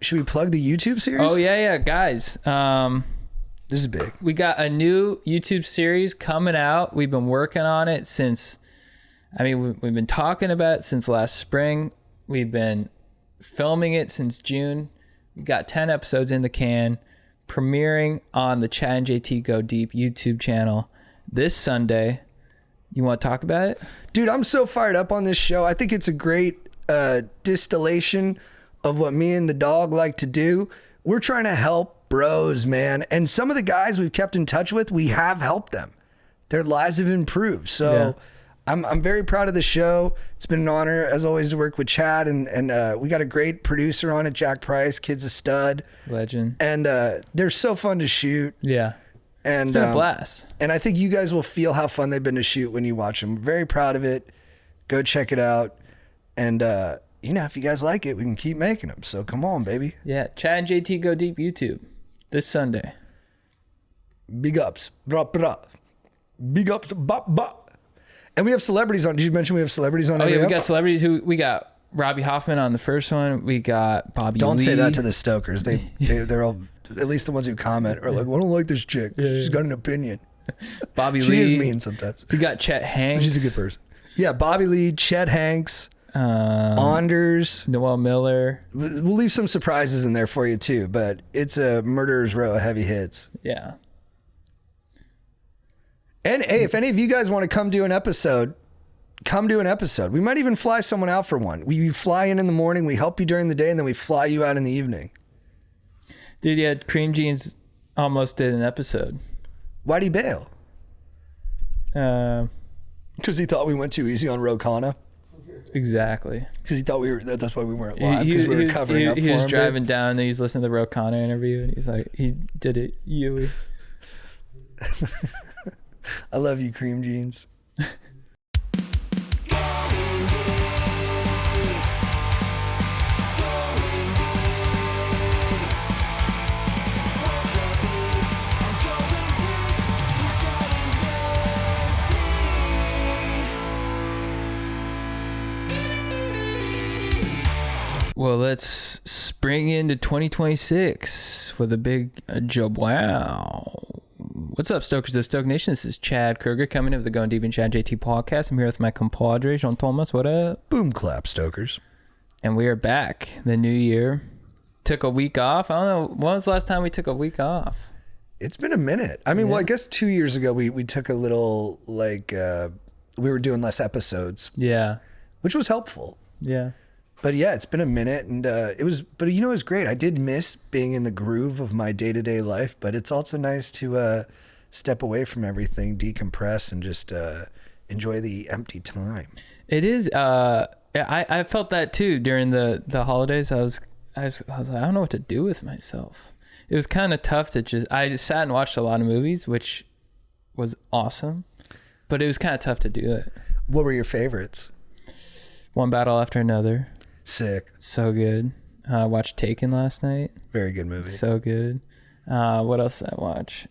should we plug the YouTube series? Oh yeah, guys. This is big. We got a new YouTube series coming out. We've been working on it since, we've been talking about it since last spring. We've been filming it since June. We got 10 episodes in the can, premiering on the Chad and JT Go Deep YouTube channel this Sunday. You want to talk about it? Dude, I'm so fired up on this show. I think it's a great distillation of what me and the dog like to do. We're trying to help bros, man. And some of the guys we've kept in touch with, we have helped them. Their lives have improved. So I'm very proud of the show. It's been an honor, as always, to work with Chad. And we got a great producer on it, Jack Price. Kid's a stud. Legend. And they're so fun to shoot. Yeah. And it's been a blast. And I think you guys will feel how fun they've been to shoot when you watch them. Very proud of it. Go check it out. And, if you guys like it, we can keep making them. So come on, baby. Yeah. Chad and JT Go Deep YouTube this Sunday. Big ups. Bra. Big ups. Ba. And we have celebrities on. Did you mention we have celebrities on? Oh, yeah. We got celebrities we got Robbie Hoffman on the first one. We got Bobby Don't Lee. say that to the Stokers. They're all, at least the ones who comment, are like, I don't like this chick. She's got an opinion. Bobby Lee. She is mean sometimes. We got Chet Hanks. She's a good person. Yeah, Bobby Lee, Chet Hanks. Anders, Noel Miller. We'll leave some surprises in there for you too, but it's a murderer's row of heavy hits. Yeah. And hey, if any of you guys want to come do an episode, come do an episode. We might even fly someone out for one. We fly in the morning, we help you during the day, and then we fly you out in the evening. Dude, yeah, Cream Jeans almost did an episode. Why'd he bail? Because he thought we went too easy on Rokana. Exactly. Because he thought that's why we weren't live, because we were covering up for him. He was driving down and he's listening to the Rokana interview and he's like, he did it, Yui. I love you, Cream Jeans. Well, let's spring into 2026 with a big JABWOW. What's up, Stokers of Stoke Nation? This is Chad Kruger coming in with the Going Deep and Chad JT podcast. I'm here with my compadre, Jean Thomas. What up? Boom clap, Stokers. And we are back. The new year. Took a week off. I don't know. When was the last time we took a week off? It's been a minute. Well, I guess 2 years ago we took a little, we were doing less episodes. Yeah. Which was helpful. Yeah. But yeah, it's been a minute, and it was great. I did miss being in the groove of my day-to-day life, but it's also nice to step away from everything, decompress, and just enjoy the empty time. It is. I felt that too during the holidays. I was like, I don't know what to do with myself. It was kind of tough to I just sat and watched a lot of movies, which was awesome, but it was kind of tough to do it. What were your favorites? One Battle After Another. Sick. So good. Watched Taken last night. Very good movie. So good. What else did I watch?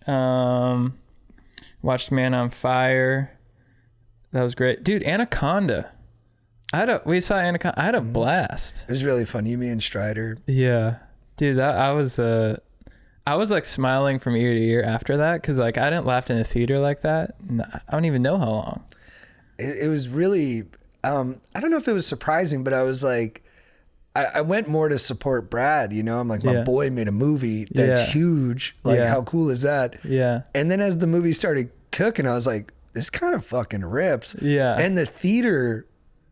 Watched Man on Fire. That was great. Dude, Anaconda. We saw Anaconda. I had a blast. It was really fun. You, me, and Strider. Yeah. Dude, I was like smiling from ear to ear after that, because like I didn't laugh in the theater like that. I don't even know how long. It was really, I don't know if it was surprising, but I was like, I went more to support Brad, I'm like, my boy made a movie that's huge. Like, how cool is that? Yeah. And then as the movie started cooking, I was like, this kind of fucking rips. Yeah. And the theater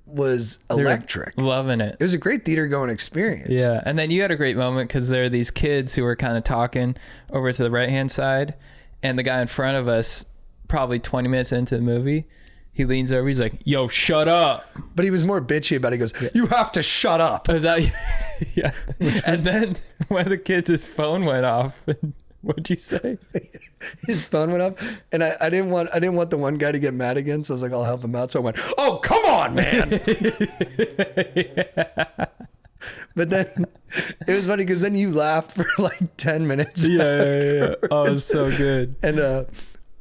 was electric. Loving it. It was a great theater going experience. Yeah. And then you had a great moment because there are these kids who were kind of talking over to the right-hand side, and the guy in front of us, probably 20 minutes into the movie, he leans over, he's like, yo, shut up. But he was more bitchy about it. He goes, you have to shut up. Is that, yeah. And then one of the kids, his phone went off. And what'd you say? His phone went off, and I didn't want the one guy to get mad again, so I was like, I'll help him out. So I went, oh, come on, man. Yeah. But then it was funny because then you laughed for like 10 minutes. Yeah. Oh, it was so good. And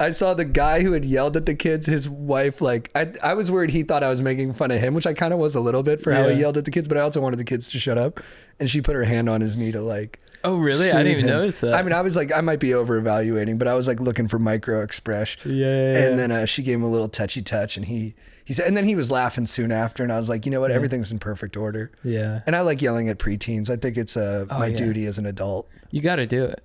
I saw the guy who had yelled at the kids, his wife, like, I was worried he thought I was making fun of him, which I kind of was a little bit for how he yelled at the kids, but I also wanted the kids to shut up. And she put her hand on his knee to like, oh, really? I didn't even notice that. I mean, I was like, I might be over evaluating, but I was like looking for micro expression. Yeah. And then she gave him a little touchy touch, and he said, and then he was laughing soon after. And I was like, you know what? Everything's in perfect order. Yeah. And I like yelling at preteens. I think it's my duty as an adult. You got to do it.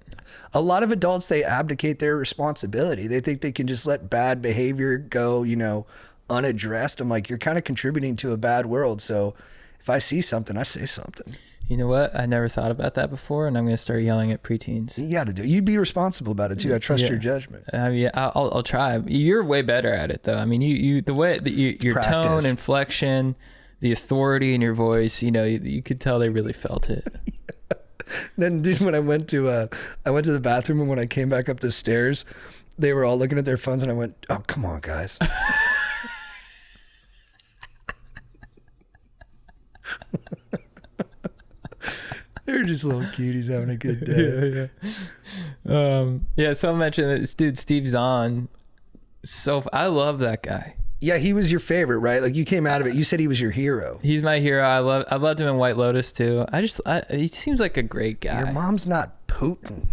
A lot of adults, they abdicate their responsibility. They think they can just let bad behavior go, you know, unaddressed. I'm like, you're kind of contributing to a bad world. So if I see something, I say something. You know what? I never thought about that before, and I'm going to start yelling at preteens. You got to do it. You be responsible about it too. I trust your judgment. I mean, I'll try. You're way better at it, though. I mean, you the way that your tone, inflection, the authority in your voice, you know, you could tell they really felt it. Then, dude, when I went to the bathroom, and when I came back up the stairs, they were all looking at their phones, and I went, "Oh, come on, guys." They're just little cuties having a good day. Yeah. Someone mentioned that this dude Steve Zahn. So I love that guy. Yeah, he was your favorite, right? Like, you came out of it. You said he was your hero. He's my hero. I loved him in White Lotus too. He seems like a great guy. Your mom's not Putin.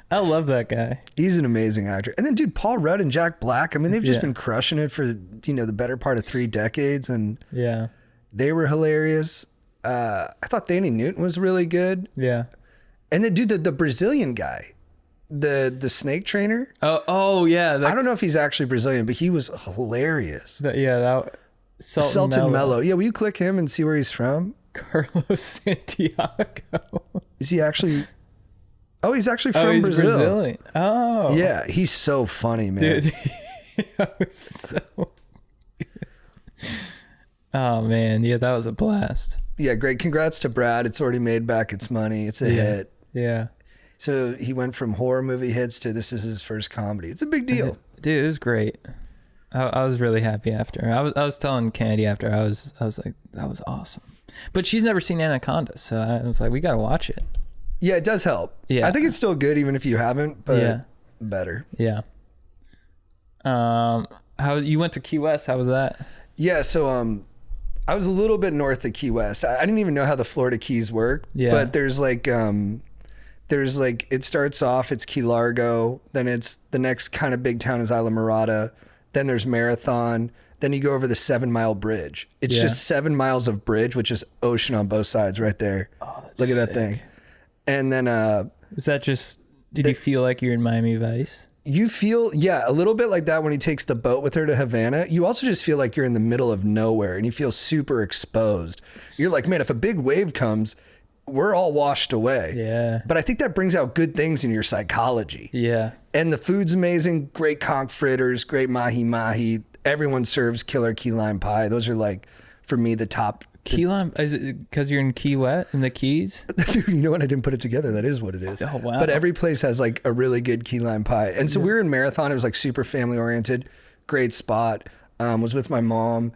I love that guy. He's an amazing actor. And then, dude, Paul Rudd and Jack Black. I mean, they've just been crushing it for, you know, the better part of 3 decades, and they were hilarious. I thought Thandie Newton was really good. Yeah. And then, dude, the Brazilian guy, the snake trainer. Oh yeah. I don't know if he's actually Brazilian, but he was hilarious. Sultan Mello. Yeah, will you click him and see where he's from? Carlos Santiago. Is he actually? Oh, he's actually from Brazil. Brazilian. Oh. Yeah, he's so funny, man. Dude, that was so good. Oh man, yeah, that was a blast. Yeah, great. Congrats to Brad. It's already made back its money. It's a hit. Yeah. So he went from horror movie hits to this is his first comedy. It's a big deal. Dude, it was great. I was really happy after. I was telling Candy after, I was like, that was awesome. But she's never seen Anaconda, so I was like, we got to watch it. Yeah, it does help. Yeah. I think it's still good even if you haven't, but better. Yeah. How you went to Key West? How was that? Yeah, so I was a little bit north of Key West. I didn't even know how the Florida Keys work. Yeah. But there's like it starts off, it's Key Largo, then it's the next kind of big town is Isla Mirada, then there's Marathon, then you go over the 7 Mile Bridge. It's just 7 miles of bridge, which is ocean on both sides right there. Oh, that's Look at sick. that thing. And then is that just did you feel like you're in Miami Vice? You feel, a little bit like that when he takes the boat with her to Havana. You also just feel like you're in the middle of nowhere and you feel super exposed. You're like, man, if a big wave comes, we're all washed away. Yeah. But I think that brings out good things in your psychology. Yeah. And the food's amazing. Great conch fritters, great mahi-mahi. Everyone serves killer key lime pie. Those are like, for me, the top. Key lime? Is it because you're in Key West, in the Keys? Dude, you know what? I didn't put it together. That is what it is. Oh, wow. But every place has like a really good key lime pie. And so we were in Marathon. It was like super family oriented. Great spot. Was with my mom,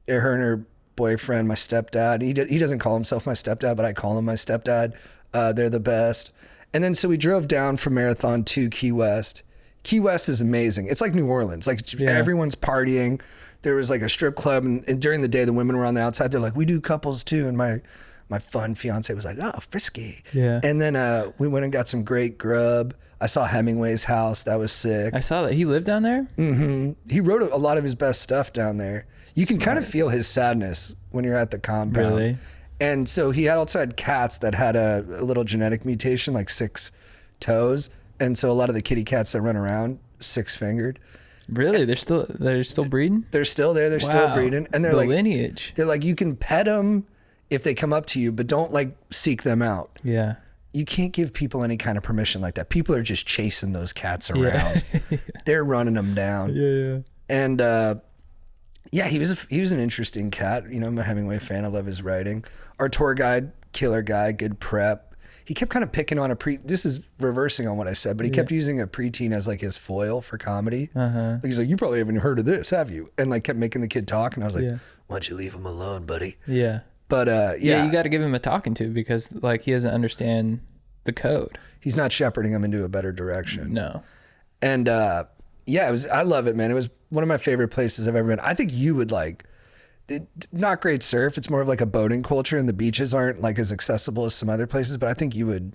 her and her boyfriend, my stepdad. He doesn't call himself my stepdad, but I call him my stepdad. They're the best. And then so we drove down from Marathon to Key West. Key West is amazing. It's like New Orleans. Like everyone's partying. There was like a strip club, and during the day, the women were on the outside. They're like, we do couples too. And my fun fiance was like, oh, frisky. Yeah. And then we went and got some great grub. I saw Hemingway's house. That was sick. I saw that. He lived down there? Mm-hmm. He wrote a lot of his best stuff down there. You can kind of feel his sadness when you're at the compound. Really? And so he also had cats that had a little genetic mutation, like 6 toes. And so a lot of the kitty cats that run around, 6-fingered. Really? They're still breeding? They're still there. They're still breeding. And they're the like lineage. They're like, you can pet them if they come up to you, but don't like seek them out. Yeah. You can't give people any kind of permission like that. People are just chasing those cats around. Yeah. They're running them down. Yeah. And he was an interesting cat. You know, I'm a Hemingway fan. I love his writing. Our tour guide, killer guy, good prep. He kept kind of picking on this is reversing on what I said, but he kept using a preteen as like his foil for comedy. Uh-huh. He's like, you probably haven't heard of this, have you? And like kept making the kid talk. And I was like, why don't you leave him alone, buddy? Yeah. But you got to give him a talking to because like he doesn't understand the code. He's not shepherding them into a better direction. No. And yeah, I love it, man. It was one of my favorite places I've ever been. I think you would like it. Not great surf. It's more of like a boating culture, and the beaches aren't like as accessible as some other places, but I think you would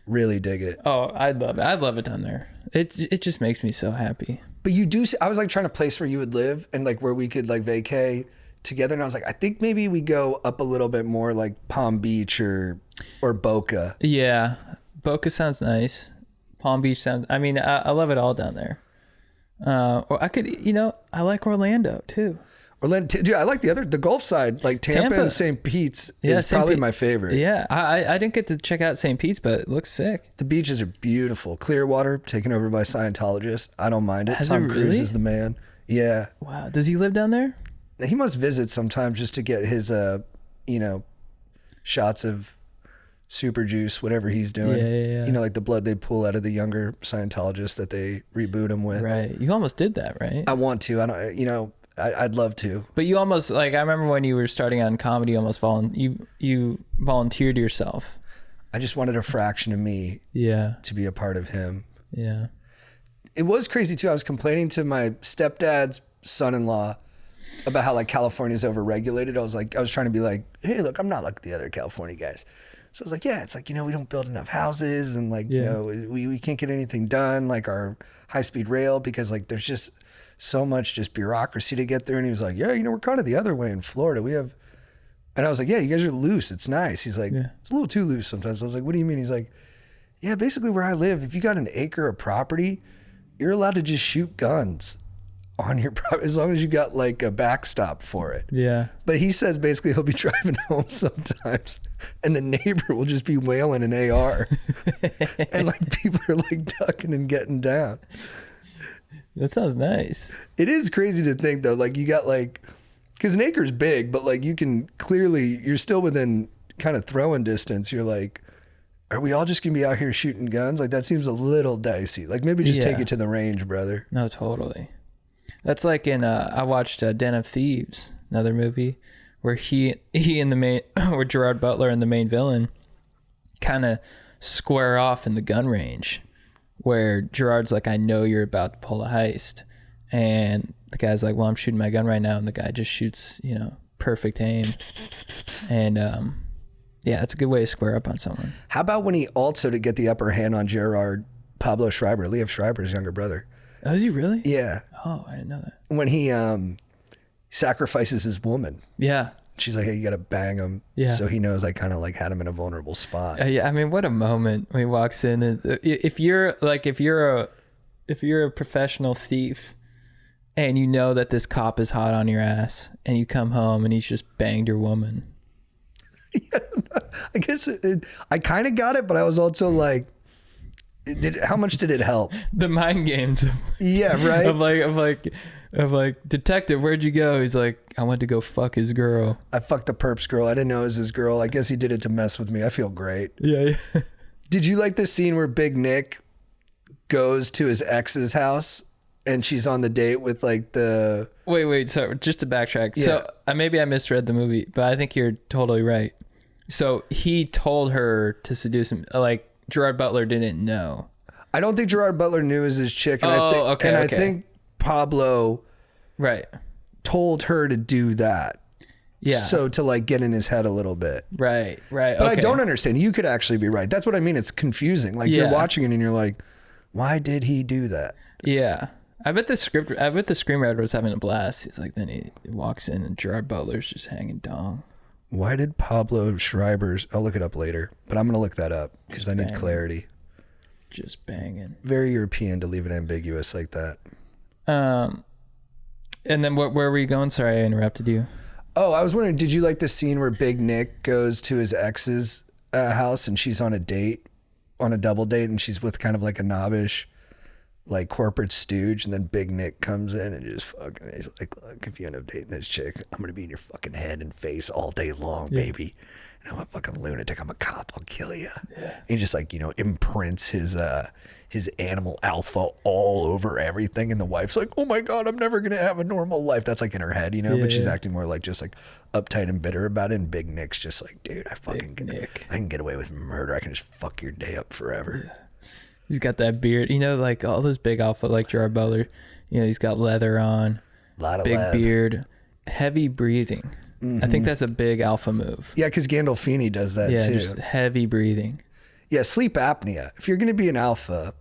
really dig it. Oh, I'd love it. I'd love it down there. It just makes me so happy. But you do, I was like trying to place where you would live and like where we could like vacay together. And I was like, I think maybe we go up a little bit more like Palm Beach or Boca. Yeah. Boca sounds nice. Palm Beach sounds, I mean, I love it all down there. Or I could, I like Orlando too. Orlando, dude, I like the Gulf side, like Tampa and St. Pete's is probably my favorite. Yeah, I didn't get to check out St. Pete's, but it looks sick. The beaches are beautiful. Clearwater, taken over by Scientologists. I don't mind it. Tom Cruise is the man. Yeah. Wow. Does he live down there? He must visit sometimes just to get his, shots of super juice, whatever he's doing. Yeah. Like the blood they pull out of the younger Scientologists that they reboot him with. Right. You almost did that, right? I want to. I don't. I'd love to. But you almost, like, I remember when you were starting on comedy, you almost you volunteered yourself. I just wanted a fraction of me to be a part of him. Yeah. It was crazy too. I was complaining to my stepdad's son-in-law about how like California's overregulated. I was trying to be like, hey, look, I'm not like the other California guys. So I was like, yeah, it's like, we don't build enough houses and like, we can't get anything done, like our high-speed rail, because like there's just so much just bureaucracy to get there. And he was like, yeah, we're kind of the other way in Florida. And I was like, yeah, you guys are loose. It's nice. He's like, it's a little too loose sometimes. I was like, what do you mean? He's like, yeah, basically where I live, if you got an acre of property, you're allowed to just shoot guns on your property as long as you got like a backstop for it. Yeah. But he says basically he'll be driving home sometimes and the neighbor will just be wailing an AR and like people are like ducking and getting down. That sounds nice. It is crazy to think though, like you got like, because an acre's big, but like you can clearly, you're still within kind of throwing distance. You're like, are we all just gonna be out here shooting guns? Like that seems a little dicey. Like maybe just take it to the range, brother. No, totally. That's like in, I watched Den of Thieves, another movie where he and the main, where Gerard Butler and the main villain kind of square off in the gun range. Where Gerard's like, I know you're about to pull a heist. And the guy's like, well, I'm shooting my gun right now. And the guy just shoots, perfect aim. And yeah, it's a good way to square up on someone. How about when he also, to get the upper hand on Gerard, Pablo Schreiber, Liev Schreiber's younger brother. Oh, is he really? Yeah. Oh, I didn't know that. When he sacrifices his woman. Yeah. She's like, hey, you got to bang him. Yeah. So he knows I kind of like had him in a vulnerable spot. Yeah. I mean, what a moment when he walks in. And if you're a professional thief and you know that this cop is hot on your ass and you come home and he's just banged your woman. Yeah, I guess I kind of got it, but I was also like, how much did it help? The mind games. Yeah, right. Of like, detective, where'd you go? He's like, I went to go fuck his girl. I fucked the perp's girl. I didn't know it was his girl. I guess he did it to mess with me. I feel great. Yeah. Did you like the scene where Big Nick goes to his ex's house and she's on the date with like the... Wait. So just to backtrack. Yeah. So maybe I misread the movie, but I think you're totally right. So he told her to seduce him. Like Gerard Butler didn't know. I don't think Gerard Butler knew it was his chick. And I think Pablo told her to do that. Yeah. So to like get in his head a little bit. Right. But I don't understand. You could actually be right. That's what I mean. It's confusing. Like you're watching it and you're like, why did he do that? Yeah. I bet the screenwriter was having a blast. He's like, then he walks in and Gerard Butler's just hanging dong. Why did Pablo Schreiber's... I'll look it up later, but I'm going to look that up because I need clarity. Just banging. Very European to leave it ambiguous like that. And then where were you going? Sorry, I interrupted you. Oh, I was wondering, did you like the scene where Big Nick goes to his ex's house and she's on a double date, and she's with kind of like a knobbish, like corporate stooge, and then Big Nick comes in and just fucking, he's like, look, if you end up dating this chick, I'm gonna be in your fucking head and face all day long, baby. And I'm a fucking lunatic. I'm a cop. I'll kill you. Yeah. He just like, you know, imprints his animal alpha all over everything. And the wife's like, oh my God, I'm never going to have a normal life. That's like in her head, you know, but she's acting more like just like uptight and bitter about it. And Big Nick's just like, dude, I can get away with murder. I can just fuck your day up forever. Yeah. He's got that beard, you know, like all those big alpha, like Gerard Butler, you know, he's got leather on, a lot of big leather. Beard, heavy breathing. I think that's a big alpha move. Yeah, because Gandolfini does that too. Just heavy breathing. Yeah, sleep apnea. If you're going to be an alpha,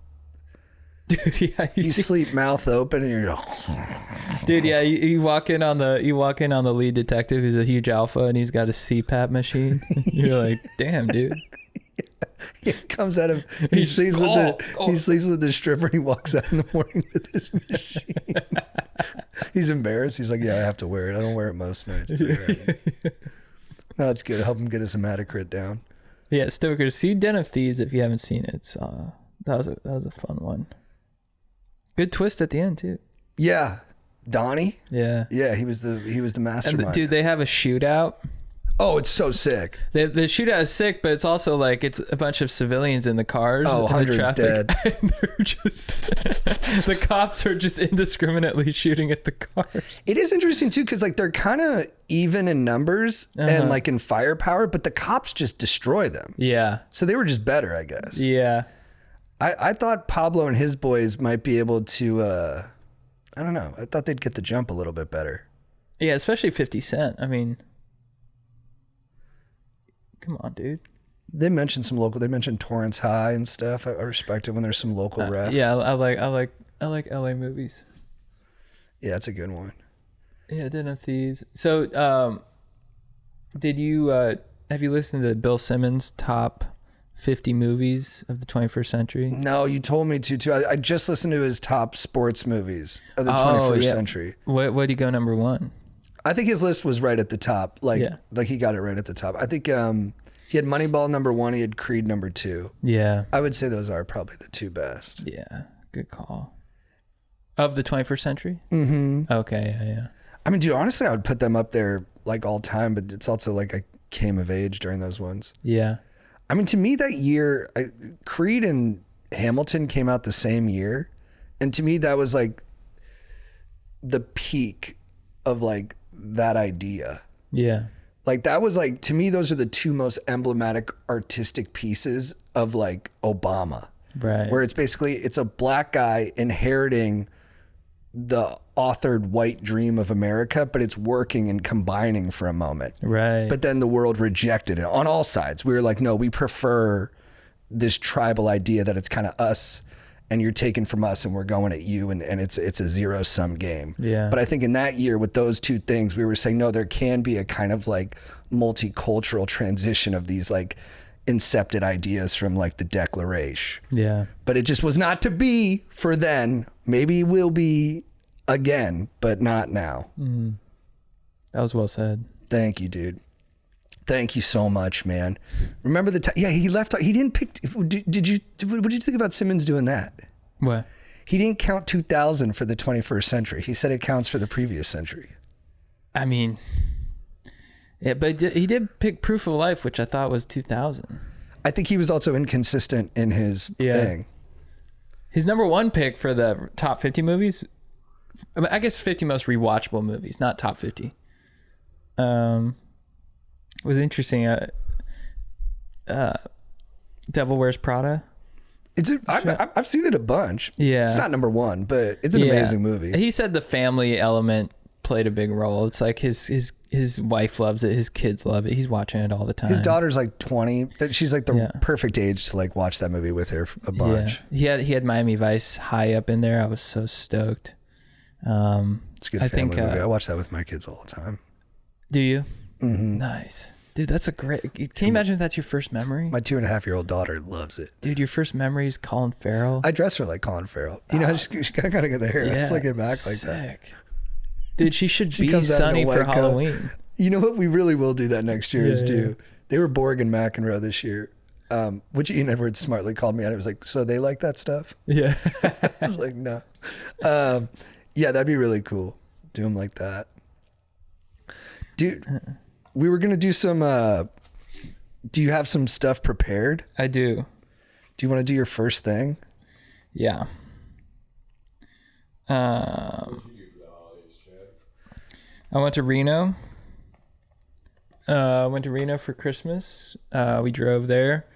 dude, yeah, you sleep mouth open and you're like, dude, yeah, you walk in on the lead detective who's a huge alpha and he's got a CPAP machine. You're like, damn, dude. He comes out of he sleeps with the stripper and he walks out in the morning with his machine. He's embarrassed. He's like, yeah, I have to wear it. I don't wear it most nights. No, that's good. Help him get his hematocrit down. Yeah, Stoker, see Den of Thieves if you haven't seen it. It's that was a fun one. Good twist at the end too. Yeah, Donnie. Yeah, he was the mastermind. And dude, they have a shootout. Oh, it's so sick. The shootout is sick, but it's also like it's a bunch of civilians in the cars. Oh, hundreds dead. And they're just the cops are just indiscriminately shooting at the cars. It is interesting too, because like they're kind of even in numbers and like in firepower, but the cops just destroy them. Yeah. So they were just better, I guess. Yeah. I thought Pablo and his boys might be able to. I don't know. I thought they'd get the jump a little bit better. Yeah, especially 50 Cent. I mean. Come on, dude. They mentioned some local. They mentioned Torrance High and stuff. I respect it when there's some local ref. Yeah, I like LA movies. Yeah, that's a good one. Yeah, Den of Thieves. So, did you have you listened to Bill Simmons' top 50 movies of the 21st century? No, you told me to too. I just listened to his top sports movies of the 21st century. What did he go number one? I think his list was right at the top. Like he got it right at the top. I think he had Moneyball number one. He had Creed number two. Yeah. I would say those are probably the two best. Yeah. Good call. Of the 21st century? Mm-hmm. Okay. Yeah. I mean, dude, honestly, I would put them up there like all time, but it's also like I came of age during those ones. Yeah. I mean, to me that year, Creed and Hamilton came out the same year. And to me, that was like the peak of like that idea. Yeah. Like that was like, to me, those are the two most emblematic artistic pieces of like Obama. Right. Where it's basically, it's a black guy inheriting the authored white dream of America, but it's working and combining for a moment. Right. But then the world rejected it on all sides. We were like, no, we prefer this tribal idea that it's kind of us and you're taking from us and we're going at you, and it's a zero sum game. Yeah. But I think in that year with those two things, we were saying, no, there can be a kind of like multicultural transition of these like incepted ideas from like the Declaration. Yeah. But it just was not to be for then. Maybe will be again, but not now. Mm-hmm. That was well said. Thank you, dude. Thank you so much, man. Remember the time? Yeah, he left. He didn't pick. What did you think about Simmons doing that? What? He didn't count 2000 for the 21st century. He said it counts for the previous century. I mean, yeah, but he did pick Proof of Life, which I thought was 2000. I think he was also inconsistent in his thing. His number one pick for the top 50 movies, I guess 50 most rewatchable movies, not top 50. Was interesting. Devil Wears Prada. I've seen it a bunch. Yeah, it's not number one, but it's an amazing movie. He said the family element played a big role. It's like his wife loves it, his kids love it. He's watching it all the time. His daughter's like 20. She's like the perfect age to like watch that movie with her a bunch. Yeah. He had Miami Vice high up in there. I was so stoked. It's a good family movie. I watch that with my kids all the time. Do you? Mm-hmm. Nice. Dude, that's a great... Can you imagine if that's your first memory? My 2.5-year-old daughter loves it. Dude, your first memory is Colin Farrell? I dress her like Colin Farrell. You know, she kind of get the hair. Yeah, slick it back sick. Like that. Dude, she should be Sunny for Halloween. You know what? We really will do that next year They were Borg and McEnroe this year, which Ian Edwards smartly called me out. It was like, so they like that stuff? Yeah. I was like, no. Yeah, that'd be really cool. Do them like that. Dude, we were going to do some Do you have some stuff prepared? I do. Do you want to do your first thing? Yeah. I went to Reno. Went to Reno for Christmas. We drove there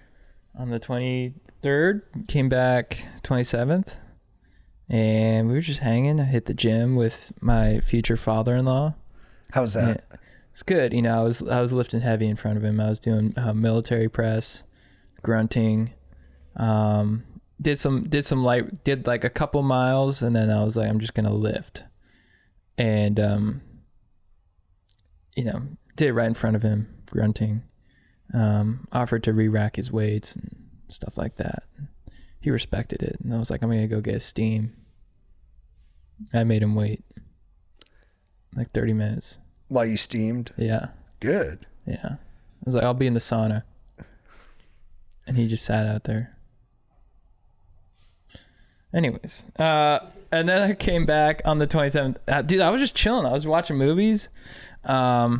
on the 23rd, came back 27th, and we were just hanging. I hit the gym with my future father-in-law. How was that? Yeah, it's good. You know, I was lifting heavy in front of him. I was doing military press, grunting. Did like a couple miles, and then I was like, I'm just gonna lift, and you know, did it right in front of him, grunting. Offered to re-rack his weights and stuff like that. He respected it, and I was like, I'm gonna go get steam. I made him wait like 30 minutes. While you steamed? Yeah. Good. Yeah. I was like, I'll be in the sauna. And he just sat out there. Anyways, and then I came back on the 27th. Dude, I was just chilling. I was watching movies. As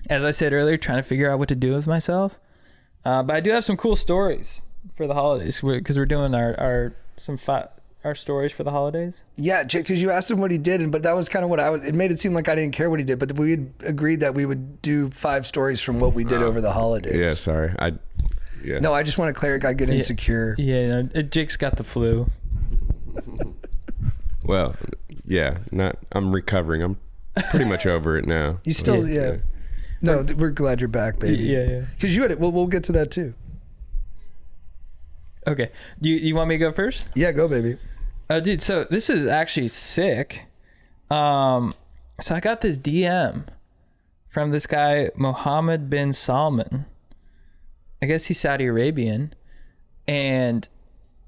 I said earlier, trying to figure out what to do with myself. But I do have some cool stories for the holidays because we're doing our stories for the holidays. Yeah, because you asked him what he did, but that was kind of what it made it seem like I didn't care what he did, but we had agreed that we would do 5 stories from what we did over the holidays. Yeah, sorry. Yeah. No, I just want to clarify. I get insecure. Yeah, Jake's got the flu. Well, yeah, I'm recovering. I'm pretty much over it now. You still, yeah. No, we're glad you're back, baby. Yeah. Because you had it. We'll get to that too. Okay. You want me to go first? Yeah, go, baby. Dude, so this is actually sick. So I got this DM from this guy, Mohammed bin Salman. I guess he's Saudi Arabian. And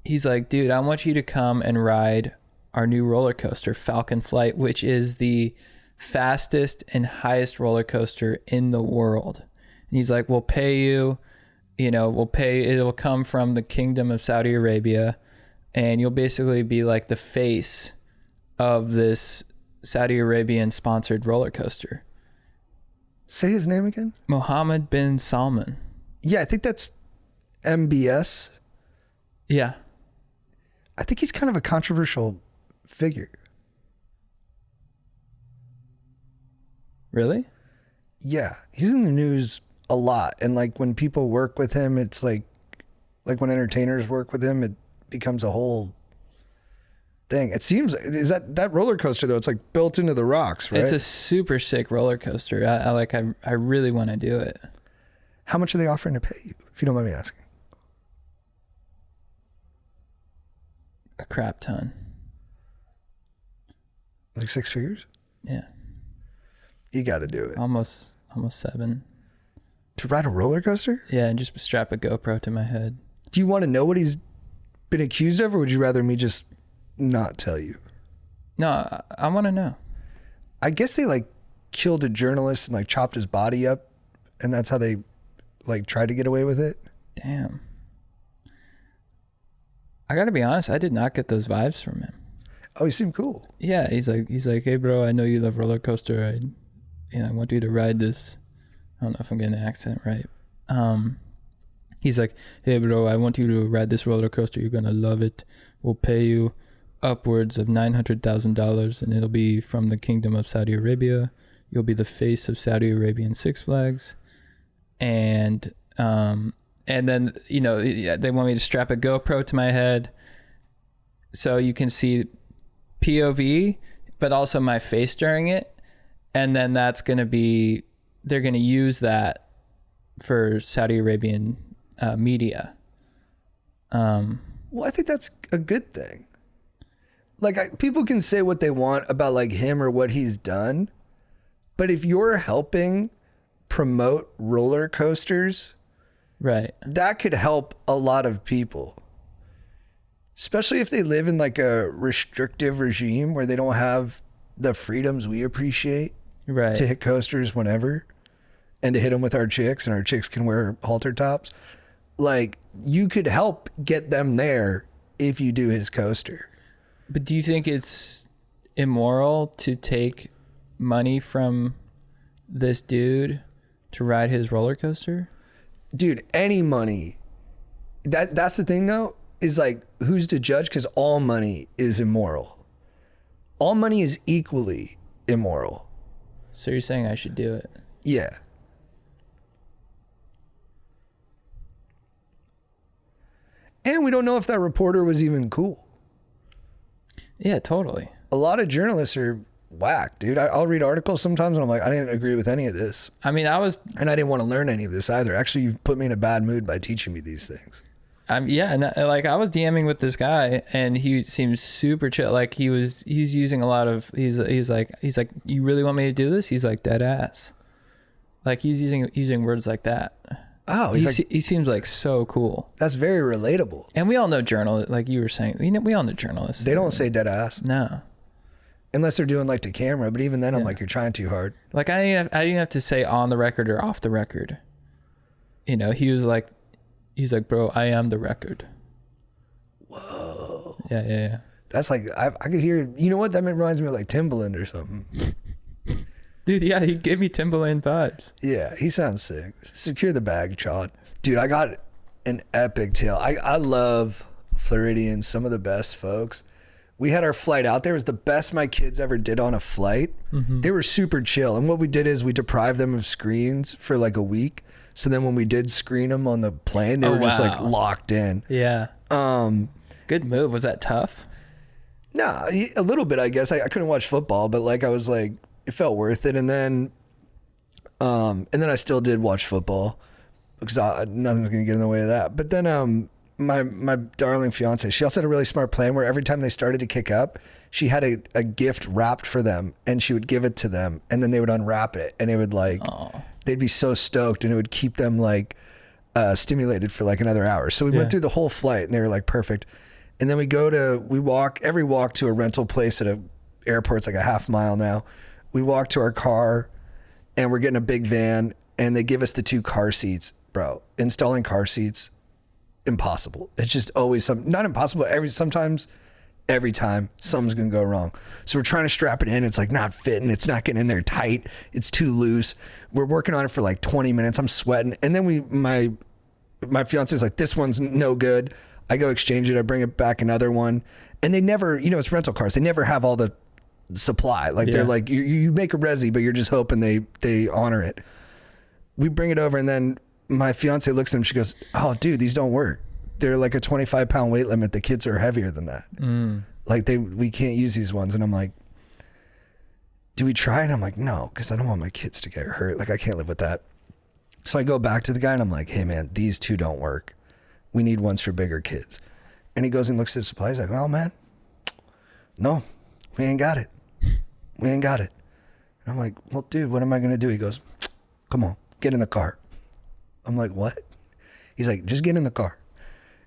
he's like, dude, I want you to come and ride our new roller coaster, Falcon Flight, which is the fastest and highest roller coaster in the world. And he's like, we'll pay you, it'll come from the Kingdom of Saudi Arabia, and you'll basically be like the face of this Saudi Arabian sponsored roller coaster. Say his name again. Mohammed bin Salman. Yeah, I think that's MBS. Yeah. I think he's kind of a controversial figure. Really? Yeah, he's in the news a lot, and like when people work with him, it's like when entertainers work with him, it becomes a whole thing. It seems, is that roller coaster though? It's like built into the rocks, right? It's a super sick roller coaster. I really want to do it. How much are they offering to pay you, if you don't mind me asking? A crap ton. Like 6 figures? Yeah. You got to do it. Almost 7. To ride a roller coaster? Yeah, and just strap a GoPro to my head. Do you want to know what he's been accused of, or would you rather me just not tell you? No, I want to know. I guess they like killed a journalist and like chopped his body up, and that's how they like tried to get away with it. Damn. I got to be honest, I did not get those vibes from him. Oh, he seemed cool. Yeah, he's like, hey bro, I know you love roller coaster. I want you to ride this. I don't know if I'm getting the accent right. He's like, hey bro, I want you to ride this roller coaster. You're gonna love it. We'll pay you upwards of $900,000, and it'll be from the Kingdom of Saudi Arabia. You'll be the face of Saudi Arabian Six Flags, and then they want me to strap a GoPro to my head so you can see POV, but also my face during it. And then they're going to use that for Saudi Arabian media. Well, I think that's a good thing. Like people can say what they want about like him or what he's done, but if you're helping promote roller coasters, right, that could help a lot of people. Especially if they live in like a restrictive regime where they don't have the freedoms we appreciate, right, to hit coasters whenever and to hit them with our chicks, and our chicks can wear halter tops. Like you could help get them there if you do his coaster. But do you think it's immoral to take money from this dude to ride his roller coaster? dude, any money. That's the thing though, is like, who's to judge? Because all money is immoral. All money is equally immoral. So you're saying I should do it? Yeah. And we don't know if that reporter was even cool. Yeah, totally. A lot of journalists are whack, dude. I'll read articles sometimes and I'm like, I didn't agree with any of this. I mean, and I didn't want to learn any of this either. Actually, you've put me in a bad mood by teaching me these things. Yeah, and like I was DMing with this guy, and he seems super chill. Like he's using a lot of he's like you really want me to do this? He's like dead ass. Like he's using words like that. Oh, he seems like so cool. That's very relatable. And we all know journalists, like you were saying. We all know journalists. They don't say dead ass. No. Unless they're doing like to camera, but even then I'm like, you're trying too hard. Like I didn't have to say on the record or off the record. You know, he's like, bro, I am the record. Whoa. Yeah. That's like, I could hear, you know what? That reminds me of like Timbaland or something. Dude, yeah, he gave me Timbaland vibes. Yeah, he sounds sick. Secure the bag, child. Dude, I got an epic tale. I love Floridians, some of the best folks. We had our flight out there. It was the best my kids ever did on a flight. Mm-hmm. They were super chill. And what we did is we deprived them of screens for like a week. So then when we did screen them on the plane, they were just like locked in. Yeah. Good move. Was that tough? Nah, a little bit, I guess. I couldn't watch football, but like I was like, it felt worth it. And then I still did watch football because nothing's going to get in the way of that. But then my darling fiance, she also had a really smart plan where every time they started to kick up, she had a gift wrapped for them and she would give it to them and then they would unwrap it and it would like, they'd be so stoked and it would keep them like stimulated for like another hour. So we went through the whole flight and they were like perfect. And then we walk to a rental place at a airport's like a half mile now. We walk to our car and we're getting a big van and they give us the 2 car seats, bro. Installing car seats, impossible. It's just always not impossible. Every time something's gonna go wrong. So we're trying to strap it in. It's like not fitting. It's not getting in there tight. It's too loose. We're working on it for like 20 minutes. I'm sweating. And then my fiance's like, this one's no good. I go exchange it. I bring it back another one. And they never, it's rental cars. They never have all the supply. Like they're like, you make a resi, but you're just hoping they honor it. We bring it over and then my fiance looks at him. She goes, oh dude, these don't work. They're like a 25-pound weight limit. The kids are heavier than that. Like we can't use these ones. And I'm like, do we try? And I'm like, no, because I don't want my kids to get hurt. Like I can't live with that. So I go back to the guy and I'm like, hey man, these 2 don't work. We need ones for bigger kids. And he goes and looks at the supply. He's like, oh man, no, we ain't got it. We ain't got it. And I'm like, well, dude, what am I going to do? He goes, come on, get in the car. I'm like, what? He's like, just get in the car.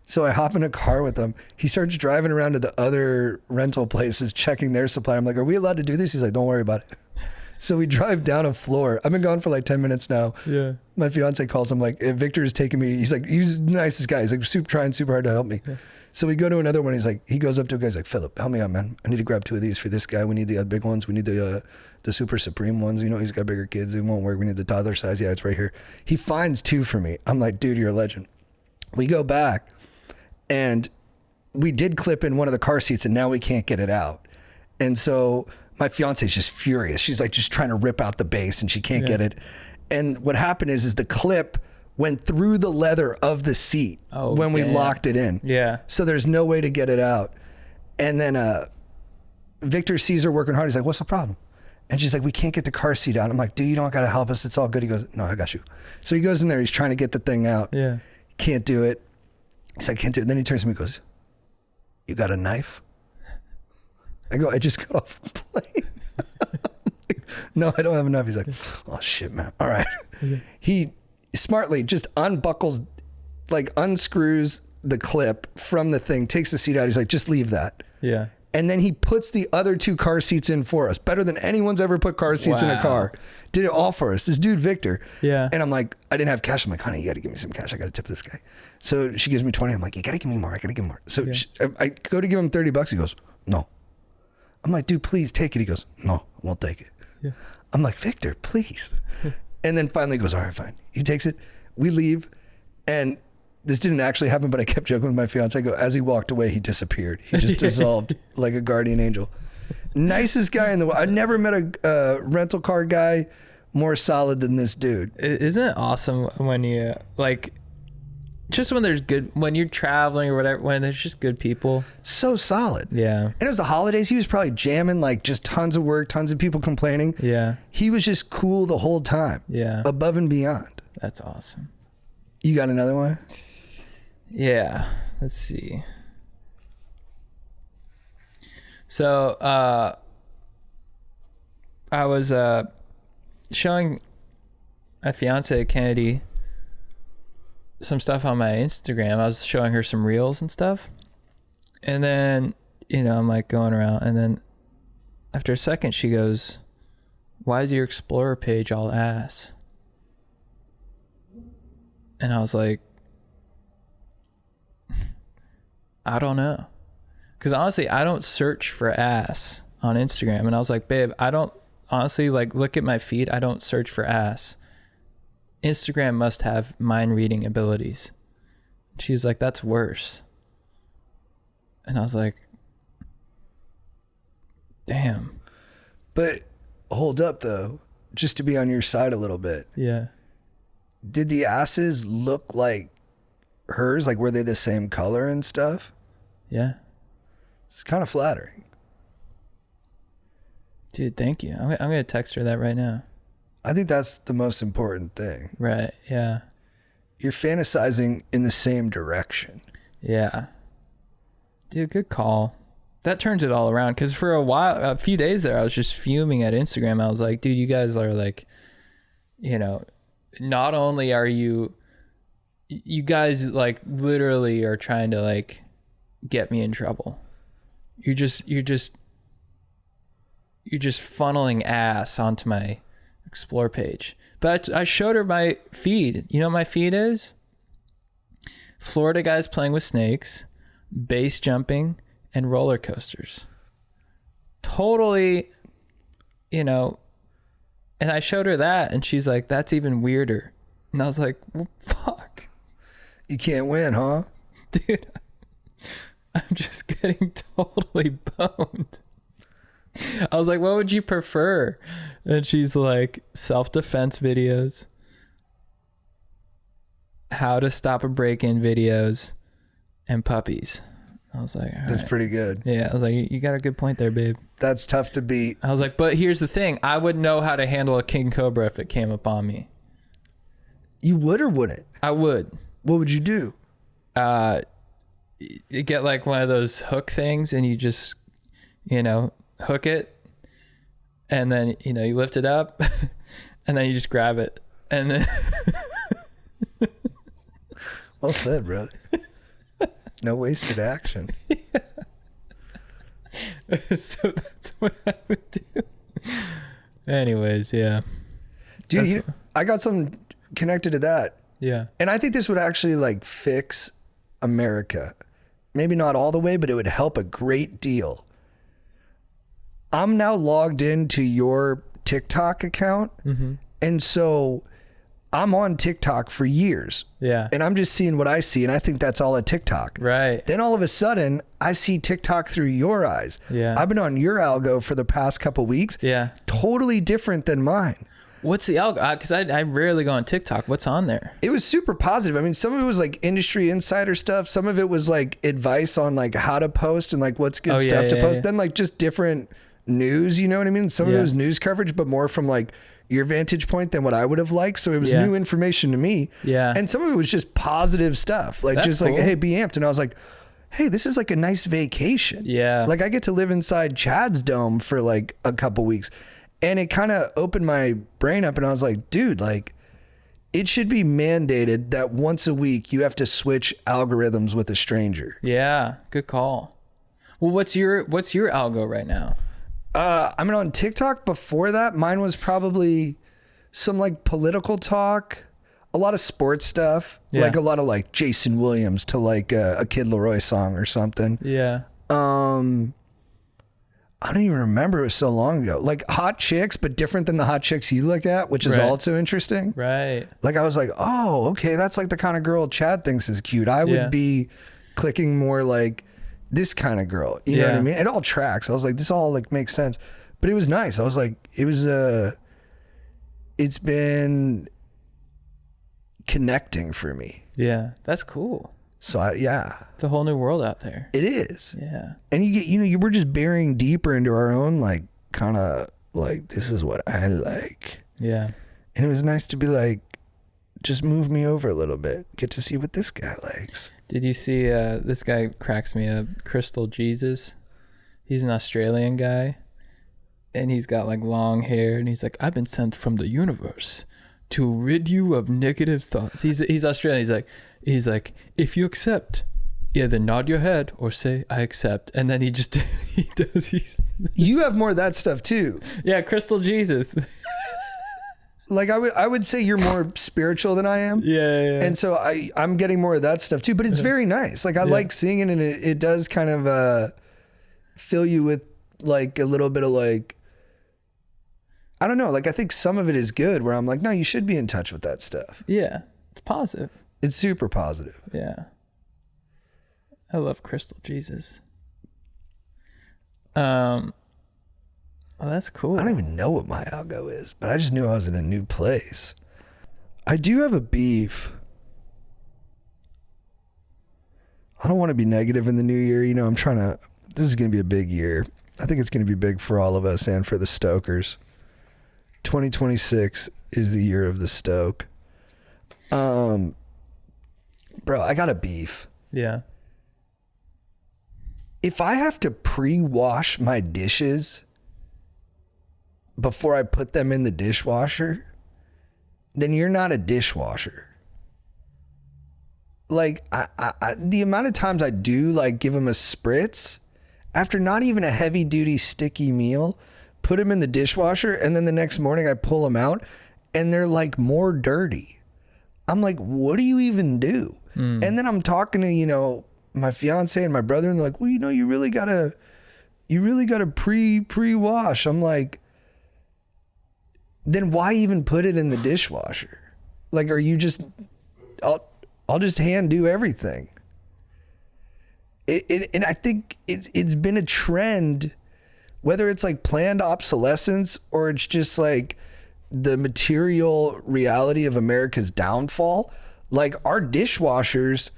So I hop in a car with him. He starts driving around to the other rental places, checking their supply. I'm like, are we allowed to do this? He's like, don't worry about it. So we drive down a floor. I've been gone for like 10 minutes now. Yeah. My fiance calls him like, Victor is taking me. He's like, he's the nicest guy. He's like trying super hard to help me. Yeah. So we go to another one. He's like, he goes up to a guy. He's like, Philip, help me out, man. I need to grab 2 of these for this guy. We need the big ones. We need the super supreme ones. He's got bigger kids. It won't work. We need the toddler size. Yeah, it's right here. He finds 2 for me. I'm like, dude, you're a legend. We go back and we did clip in one of the car seats and now we can't get it out. And so my fiance is just furious. She's like just trying to rip out the base and she can't get it. And what happened is the clip went through the leather of the seat when we locked it in. Yeah. So there's no way to get it out. And then Victor sees her working hard. He's like, what's the problem? And she's like, we can't get the car seat out. I'm like, dude, you don't got to help us. It's all good. He goes, no, I got you. So he goes in there. He's trying to get the thing out. Yeah. Can't do it. He's like, can't do it. And then he turns to me and goes, you got a knife? I go, I just got off a plane. No, I don't have a knife. He's like, oh shit, man. All right. Okay. He smartly just unscrews the clip from the thing, takes the seat out. He's like, just leave that. Yeah. And then he puts the other 2 car seats in for us. Better than anyone's ever put car seats in a car. Did it all for us. This dude, Victor. Yeah. And I'm like, I didn't have cash. I'm like, honey, you got to give me some cash. I got to tip this guy. So she gives me 20. I'm like, you got to give me more. I got to give him more. So I go to give him $30. He goes, no. I'm like, dude, please take it. He goes, no, I won't take it. Yeah. I'm like, Victor, please. And then finally he goes, all right, fine. He takes it. We leave. And this didn't actually happen, but I kept joking with my fiance. I go, as he walked away, he disappeared. He just dissolved like a guardian angel. Nicest guy in the world. I never met a rental car guy more solid than this dude. Isn't it awesome when you like, just when there's good, when you're traveling or whatever, when there's just good people. So solid. Yeah. And it was the holidays. He was probably jamming, like just tons of work, tons of people complaining. Yeah. He was just cool the whole time. Yeah. Above and beyond. That's awesome. You got another one? Yeah. Let's see. So, I was showing my fiance Kennedy some stuff on my Instagram. I was showing her some reels and stuff. And then, you know, I'm like going around, and then after a second she goes, "Why is your Explorer page all ass?" And I was like, I don't know. Because honestly, I don't search for ass on Instagram. And I was like, babe, I don't honestly, like, look at my feed. I don't search for ass. Instagram must have mind reading abilities. She was like, that's worse. And I was like, damn. But hold up, though, just to be on your side a little bit. Yeah. Did the asses look like hers? Like, were they the same color and stuff? Yeah. It's kind of flattering. Dude, thank you. I'm going to text her that right now. I think that's the most important thing. Right. Yeah. You're fantasizing in the same direction. Yeah. Dude, good call. That turns it all around. Because for a few days there, I was just fuming at Instagram. I was like, dude, you guys are like, you know, not only are you guys like literally are trying to like get me in trouble. You're just funneling ass onto my Explore page. But I showed her my feed. You know what my feed is? Florida guys playing with snakes, base jumping, and roller coasters. Totally, you know, and I showed her that and she's like, that's even weirder. And I was like, well, fuck. You can't win, huh? Dude, I'm just getting totally boned. I was like, what would you prefer? And she's like, self-defense videos, how to stop a break-in videos, and puppies. I was like, all That's right. pretty good. Yeah, I was like, you got a good point there, babe. That's tough to beat. I was like, but here's the thing. I would know how to handle a king cobra if it came up on me. You would or wouldn't? I would. What would you do? You get like one of those hook things and you just, you know, hook it, and then, you know, you lift it up and then you just grab it, and then Well said, brother. No wasted action. So that's what I would do. Anyways, yeah. Dude, I got something connected to that. Yeah. And I think this would actually like fix America. Maybe not all the way, but it would help a great deal. I'm now logged into your TikTok account. Mm-hmm. And so I'm on TikTok for years. Yeah. And I'm just seeing what I see. And I think that's all a TikTok. Right. Then all of a sudden, I see TikTok through your eyes. Yeah. I've been on your algo for the past couple weeks. Yeah. Totally different than mine. What's the algo? Because I rarely go on TikTok. What's on there? It was super positive. I mean, some of it was like industry insider stuff. Some of it was like advice on like how to post and like what's good stuff to post. Then like just different news, you know what I mean? Some of it was news coverage, but more from like your vantage point than what I would have liked. So it was new information to me. Yeah. And some of it was just positive stuff. Like, that's just cool. Like, hey, be amped. And I was like, hey, this is like a nice vacation. Yeah. Like I get to live inside Chad's dome for like a couple weeks. And it kind of opened my brain up, and I was like, dude, like it should be mandated that once a week you have to switch algorithms with a stranger. Yeah. Good call. Well, what's your algo right now? I mean, on TikTok before that, mine was probably some like political talk, a lot of sports stuff, like a lot of like Jason Williams to like a Kid Laroi song or something. Yeah. I don't even remember. It was so long ago. Like hot chicks, but different than the hot chicks you look at, which is Right. also interesting. Right. Like I was like, oh, okay, that's like the kind of girl Chad thinks is cute. I would Yeah. be clicking more like this kind of girl. You know what I Yeah. mean? It all tracks. I was like, this all like makes sense. But it was nice. I was like, it's been connecting for me. Yeah. That's cool. So yeah, It's a whole new world out there. it is. Yeah. And we're just bearing deeper into our own, like, kind of like, this is what I like. Yeah. And it was nice to be like, just move me over a little bit. Get to see what this guy likes. Did you see this guy cracks me up, Crystal Jesus? He's an Australian guy, and he's got like long hair, and he's like, I've been sent from the universe to rid you of negative thoughts. He's Australian. He's like, if you accept, either nod your head or say I accept, and then he does. You have more of that stuff too. Yeah, Crystal Jesus. Like I would say you're more spiritual than I am. Yeah. And so I'm getting more of that stuff too, but it's very nice. Like I like seeing it, and it does kind of fill you with like a little bit of like, I don't know, like I think some of it is good where I'm like, no, you should be in touch with that stuff. Yeah, it's positive. It's super positive. Yeah. I love Crystal Jesus. Well, that's cool. I don't even know what my algo is, but I just knew I was in a new place. I do have a beef. I don't want to be negative in the new year. You know, this is going to be a big year. I think it's going to be big for all of us and for the Stokers. 2026 is the year of the Stoke. Bro, I got a beef. Yeah. If I have to pre-wash my dishes before I put them in the dishwasher, then you're not a dishwasher. Like I the amount of times I do like give them a spritz after not even a heavy duty sticky meal, put them in the dishwasher, and then the next morning I pull them out and they're like more dirty. I'm like, what do you even do? And then I'm talking to, my fiance and my brother, and they're like, well, you really gotta pre-wash. I'm like, then why even put it in the dishwasher? Like, are you just, I'll just hand do everything. And I think it's been a trend, whether it's like planned obsolescence or it's just like the material reality of America's downfall. Like our dishwashers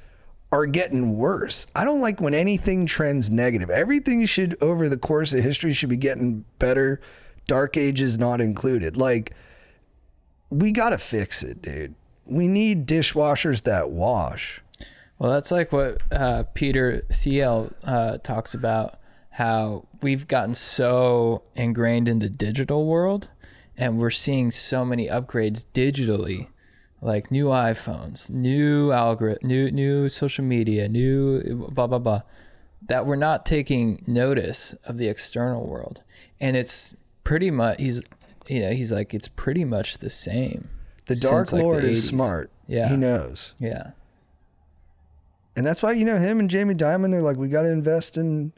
are getting worse. I don't like when anything trends negative. Everything should, over the course of history, should be getting better. Dark ages not included. Like, we gotta fix it, dude. We need dishwashers that wash. Well, that's like what Peter Thiel talks about, how we've gotten so ingrained in the digital world, and we're seeing so many upgrades digitally, like new iPhones, new algorithm, new social media, new blah blah blah, that we're not taking notice of the external world. And it's pretty much, he's like, it's pretty much the same. The Dark since, like, Lord the is 80s. smart. Yeah. He knows. Yeah. And that's why, him and Jamie Dimon, they're like, we got to invest in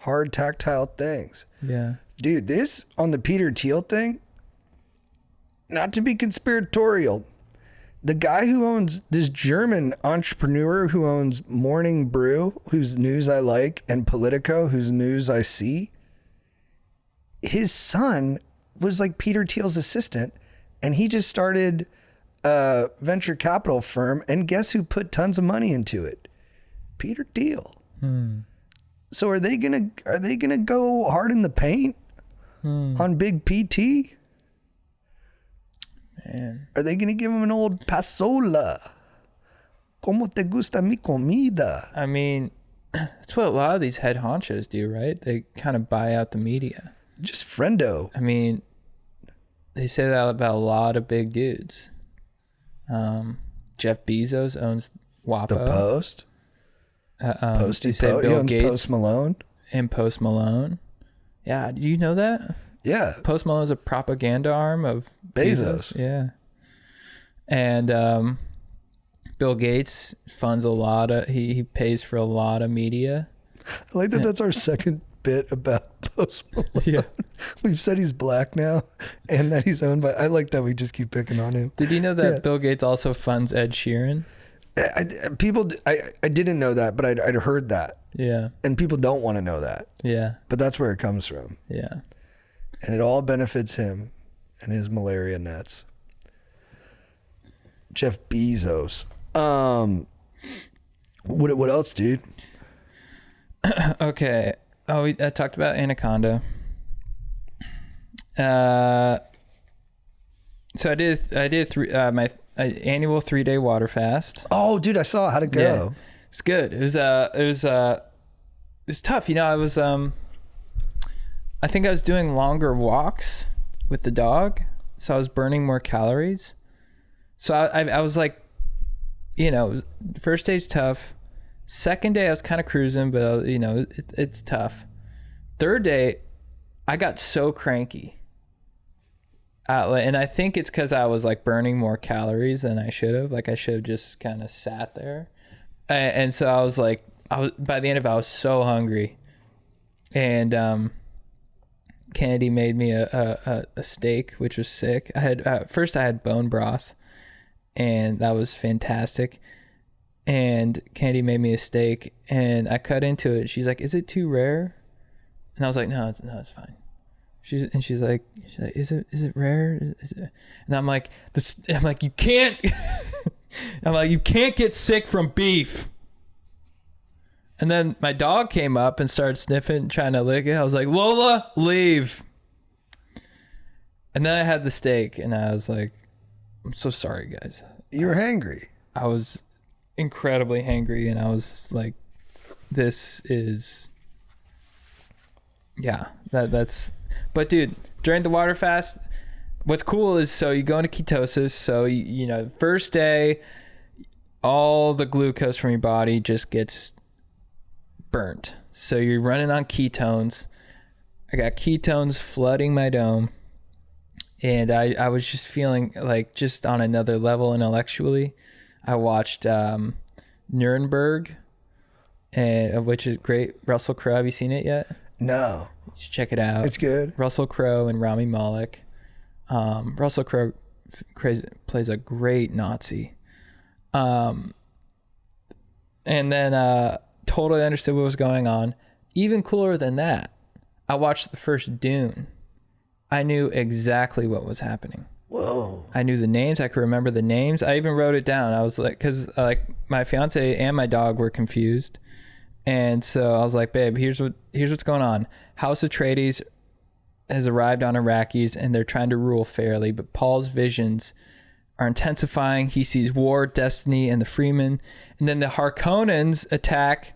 hard tactile things. Yeah. Dude, this on the Peter Thiel thing, not to be conspiratorial, the guy who owns this German entrepreneur who owns Morning Brew, whose news I like, and Politico, whose news I see, his son was like Peter Thiel's assistant, and he just started a venture capital firm, and guess who put tons of money into it? Peter Thiel. So are they gonna go hard in the paint on Big PT? Man. Are they gonna give him an old pasola? Como te gusta mi comida? I mean, that's what a lot of these head honchos do, right? They kind of buy out the media. Just friendo. I mean, they say that about a lot of big dudes. Jeff Bezos owns WAPO. The Post. They say He Bill owns Gates Post Malone. and Post Malone. Yeah, do you know that? Yeah. Post Malone is a propaganda arm of Bezos. Yeah. And Bill Gates funds a lot of, he pays for a lot of media. I like that that's our second bit about Post Malone. Yeah. We've said he's black now, and that he's owned by. I like that we just keep picking on him. Did you know that Yeah. Bill Gates also funds Ed Sheeran? I didn't know that, but I'd heard that, Yeah. and people don't want to know that, Yeah. but that's where it comes from, Yeah. and it all benefits him and his malaria nets. Jeff Bezos. What else, dude? Okay. Oh, I talked about Anaconda. So I did my annual 3-day water fast. Oh, dude, I saw. How'd it go? Yeah. It's good. It was tough. You know, I think I was doing longer walks with the dog, so I was burning more calories. So I was like, you know, first day's tough. Second day I was kind of cruising, but you know, it's tough. Third day, I got so cranky. And I think it's because I was like burning more calories than I should have. Like I should have just kind of sat there. And so I was like, by the end of it, I was so hungry. And Kennedy made me a steak, which was sick. First I had bone broth, and that was fantastic. And Kennedy made me a steak, and I cut into it. She's like, "Is it too rare?" And I was like, "No, it's fine." She's like, "Is it rare? Is it?" And I'm like, "You can't." I'm like, "You can't get sick from beef." And then my dog came up and started sniffing, trying to lick it. I was like, "Lola, leave." And then I had the steak, and I was like, "I'm so sorry, guys." You were hangry. I was incredibly hangry, and I was like, "This is, yeah, that's." But dude, during the water fast, what's cool is so you go into ketosis. So you know, first day, all the glucose from your body just gets burnt. So you're running on ketones. I got ketones flooding my dome, and I was just feeling like just on another level intellectually. I watched Nuremberg, which is great. Russell Crowe. Have you seen it yet? No. You should check it out. It's good. Russell Crowe and Rami Malek. Russell Crowe plays a great Nazi. And then totally understood what was going on. Even cooler than that, I watched the first Dune. I knew exactly what was happening. Whoa. I knew the names. I could remember the names. I even wrote it down. I was like, because like my fiance and my dog were confused. And so I was like, "Babe, here's what's going on. House Atreides has arrived on Iraqis, and they're trying to rule fairly, but Paul's visions are intensifying. He sees war, destiny, and the Freemen. And then the Harkonnens attack,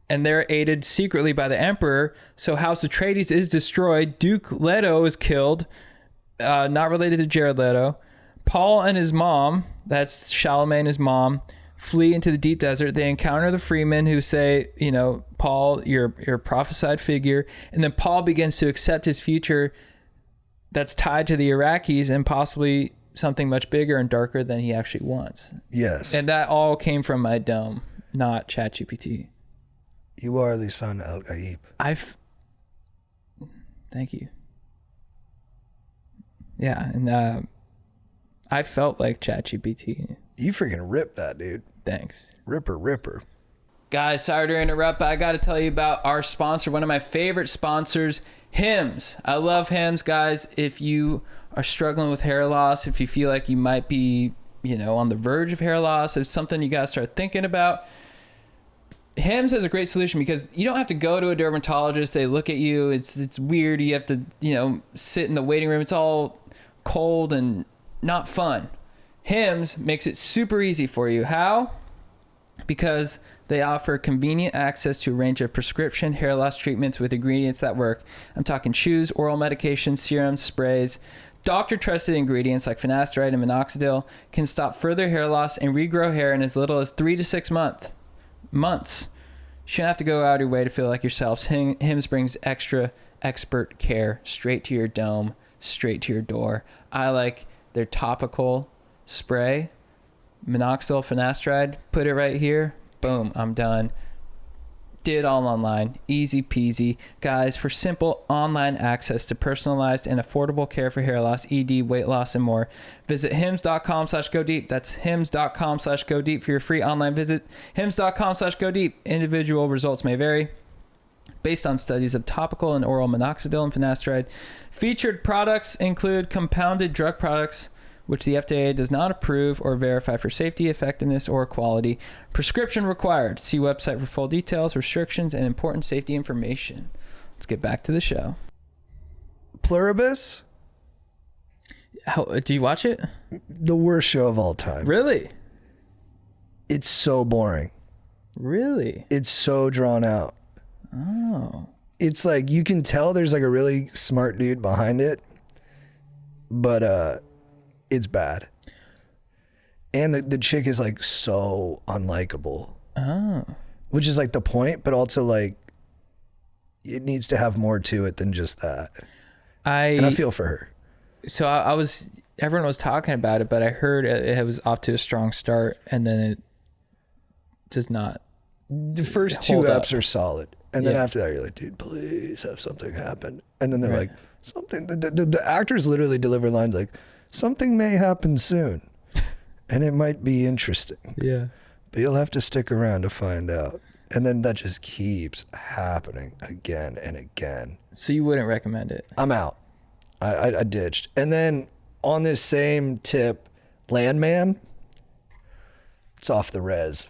and they're aided secretly by the Emperor. So House Atreides is destroyed. Duke Leto is killed, not related to Jared Leto. Paul and his mom, that's Chalamet and his mom, flee into the deep desert. They encounter the Freemen who say, you know, Paul, you're a prophesied figure. And then Paul begins to accept his future that's tied to the Iraqis and possibly something much bigger and darker than he actually wants. Yes. And that all came from my dome, not ChatGPT. You are the son El Gaib. Thank you. Yeah, and I felt like ChatGPT. You freaking ripped that, dude. Thanks. Ripper. Guys, sorry to interrupt, but I got to tell you about our sponsor, one of my favorite sponsors, Hims. I love Hims, guys. If you are struggling with hair loss, if you feel like you might be, you know, on the verge of hair loss, it's something you got to start thinking about. Hims has a great solution because you don't have to go to a dermatologist. They look at you. It's weird. You have to, you know, sit in the waiting room. It's all cold and not fun. Hims makes it super easy for you. How? Because they offer convenient access to a range of prescription hair loss treatments with ingredients that work. I'm talking chews, oral medications, serums, sprays. Doctor-trusted ingredients like finasteride and minoxidil can stop further hair loss and regrow hair in as little as 3 to 6 months. You shouldn't have to go out of your way to feel like yourselves. Hims brings extra expert care straight to your dome, straight to your door. I like their topical spray, minoxidil, finasteride. Put it right here. Boom, I'm done. Did all online, easy peasy. Guys, for simple online access to personalized and affordable care for hair loss, ED, weight loss, and more, visit hims.com/go deep. That's hims.com/go deep for your free online visit. Hims.com/go deep. Individual results may vary based on studies of topical and oral minoxidil and finasteride. Featured products include compounded drug products, which the FDA does not approve or verify for safety, effectiveness, or quality. Prescription required. See website for full details, restrictions, and important safety information. Let's get back to the show. Pluribus? Do you watch it? The worst show of all time. Really? It's so boring. Really? It's so drawn out. Oh. It's like, you can tell there's like a really smart dude behind it, but it's bad. And the chick is like so unlikable. Oh. Which is like the point, but also like it needs to have more to it than just that. And I feel for her. So I was, everyone was talking about it, but I heard it was off to a strong start, and then it does not. The first two eps are solid. And then after that, you're like, dude, please have something happen. And then they're like, something. The actors literally deliver lines like, something may happen soon, and it might be interesting. Yeah. But you'll have to stick around to find out. And then that just keeps happening again and again. So you wouldn't recommend it? I'm out. I ditched. And then on this same tip, Landman, it's off the res.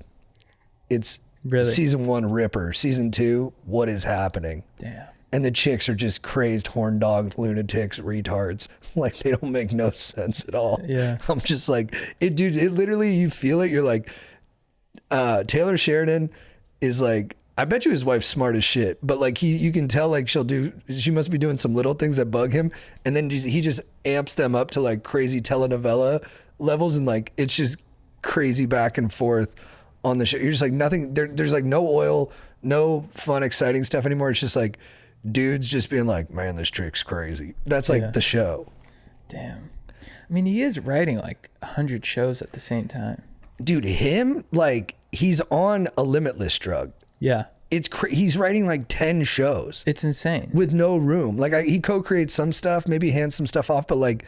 It's really season 1 ripper. Season 2, what is happening? Damn. And the chicks are just crazed horn dogs, lunatics, retards. Like, they don't make no sense at all. Yeah. I'm just like, it literally, you feel it. You're like, Taylor Sheridan is like, I bet you his wife's smart as shit, but like you can tell like she must be doing some little things that bug him. And then he just amps them up to like crazy telenovela levels. And like, it's just crazy back and forth on the show. You're just like, nothing, there's like no oil, no fun, exciting stuff anymore. It's just like dudes just being like, man, this trick's crazy. That's like the show. Damn. I mean, he is writing like 100 shows at the same time. Dude, him, like, he's on a Limitless drug. Yeah. He's writing like 10 shows. It's insane. With no room. Like, he co-creates some stuff, maybe hands some stuff off, but like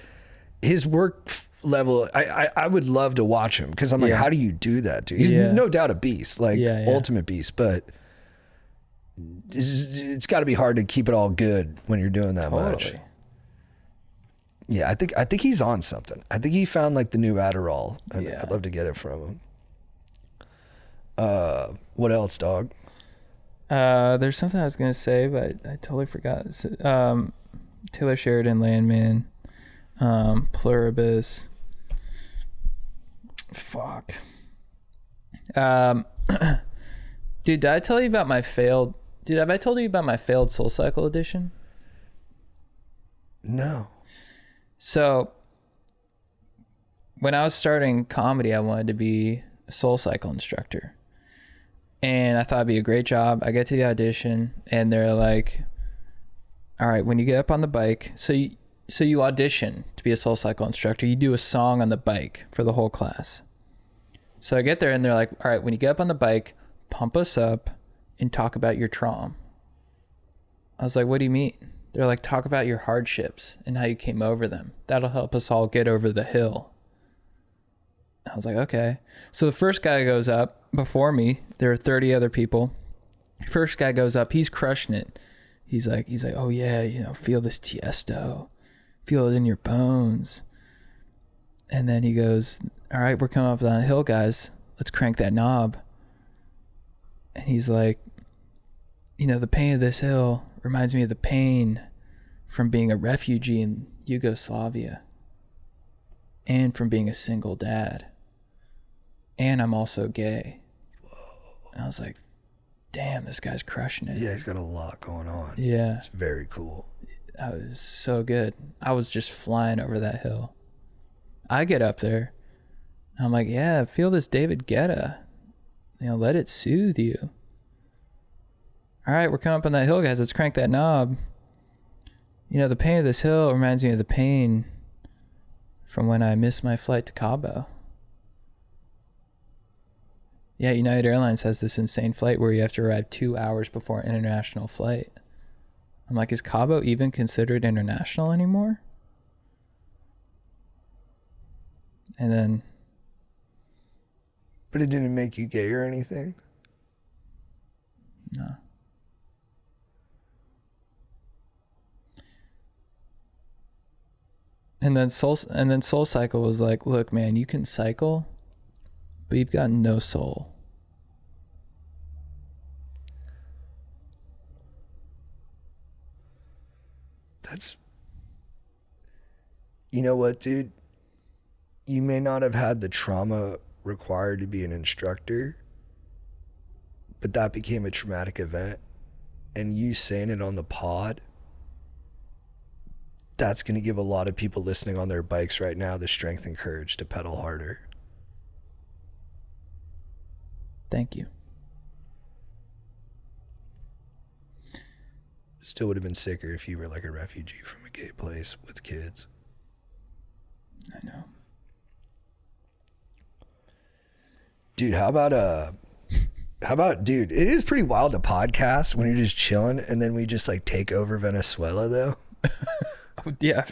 his work level, I would love to watch him, because I'm like, how do you do that, dude? He's no doubt a beast, like ultimate beast, but it's got to be hard to keep it all good when you're doing that much. Yeah, I think he's on something. I think he found like the new Adderall, and I'd love to get it from him. What else, dog? There's something I was gonna say, but I totally forgot. Taylor Sheridan, Landman, Pluribus. Fuck. Dude, did I tell you about my failed? Dude, have I told you about my failed Soul Cycle edition? No. So, when I was starting comedy, I wanted to be a Soul Cycle instructor. And I thought it'd be a great job. I get to the audition, and they're like, all right, when you get up on the bike, so you audition to be a Soul Cycle instructor. You do a song on the bike for the whole class. So I get there, and they're like, all right, when you get up on the bike, pump us up and talk about your trauma. I was like, what do you mean? They're like, talk about your hardships and how you came over them. That'll help us all get over the hill. I was like, okay. So the first guy goes up before me. There are 30 other people. First guy goes up. He's crushing it. He's like, oh yeah, feel this tiesto. Feel it in your bones. And then he goes, all right, we're coming up that hill, guys. Let's crank that knob. And he's like, the pain of this hill reminds me of the pain from being a refugee in Yugoslavia, and from being a single dad. And I'm also gay. Whoa. And I was like, damn, this guy's crushing it. Yeah, he's got a lot going on. Yeah. It's very cool. That was so good. I was just flying over that hill. I get up there. I'm like, yeah, feel this David Guetta. Let it soothe you. All right, we're coming up on that hill, guys. Let's crank that knob. The pain of this hill reminds me of the pain from when I missed my flight to Cabo. Yeah, United Airlines has this insane flight where you have to arrive 2 hours before an international flight. I'm like, is Cabo even considered international anymore? And then... But it didn't make you gay or anything? No. And then Soul Cycle was like, look, man, you can cycle, but you've got no soul. That's... You know what, dude? You may not have had the trauma required to be an instructor, but that became a traumatic event. And you saying it on the pod, that's going to give a lot of people listening on their bikes right now the strength and courage to pedal harder. Thank you. Still would have been sicker if you were like a refugee from a gay place with kids. I know. Dude, how about, dude, it is pretty wild to podcast when you're just chilling and then we just like take over Venezuela though. Yeah,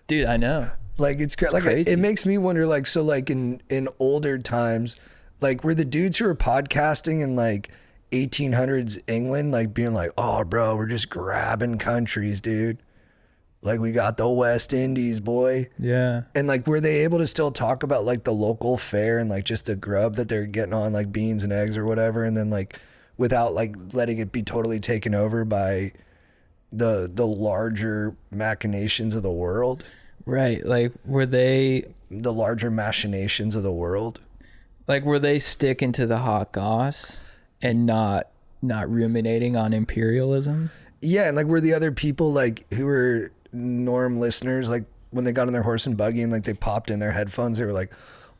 dude, I know. Like it's like crazy. it makes me wonder, like, so like in older times, like were the dudes who were podcasting in like 1800s England like being like, oh bro, we're just grabbing countries, dude, like we got the West Indies, boy. Yeah. And like were they able to still talk about like the local fare and like just the grub that they're getting on, like beans and eggs or whatever, and then like without like letting it be totally taken over by the larger machinations of the world? Right. Like were they The larger machinations of the world? Like were they sticking to the hot goss and not ruminating on imperialism? Yeah, and like were the other people like who were norm listeners, like when they got on their horse and buggy and like they popped in their headphones, they were like,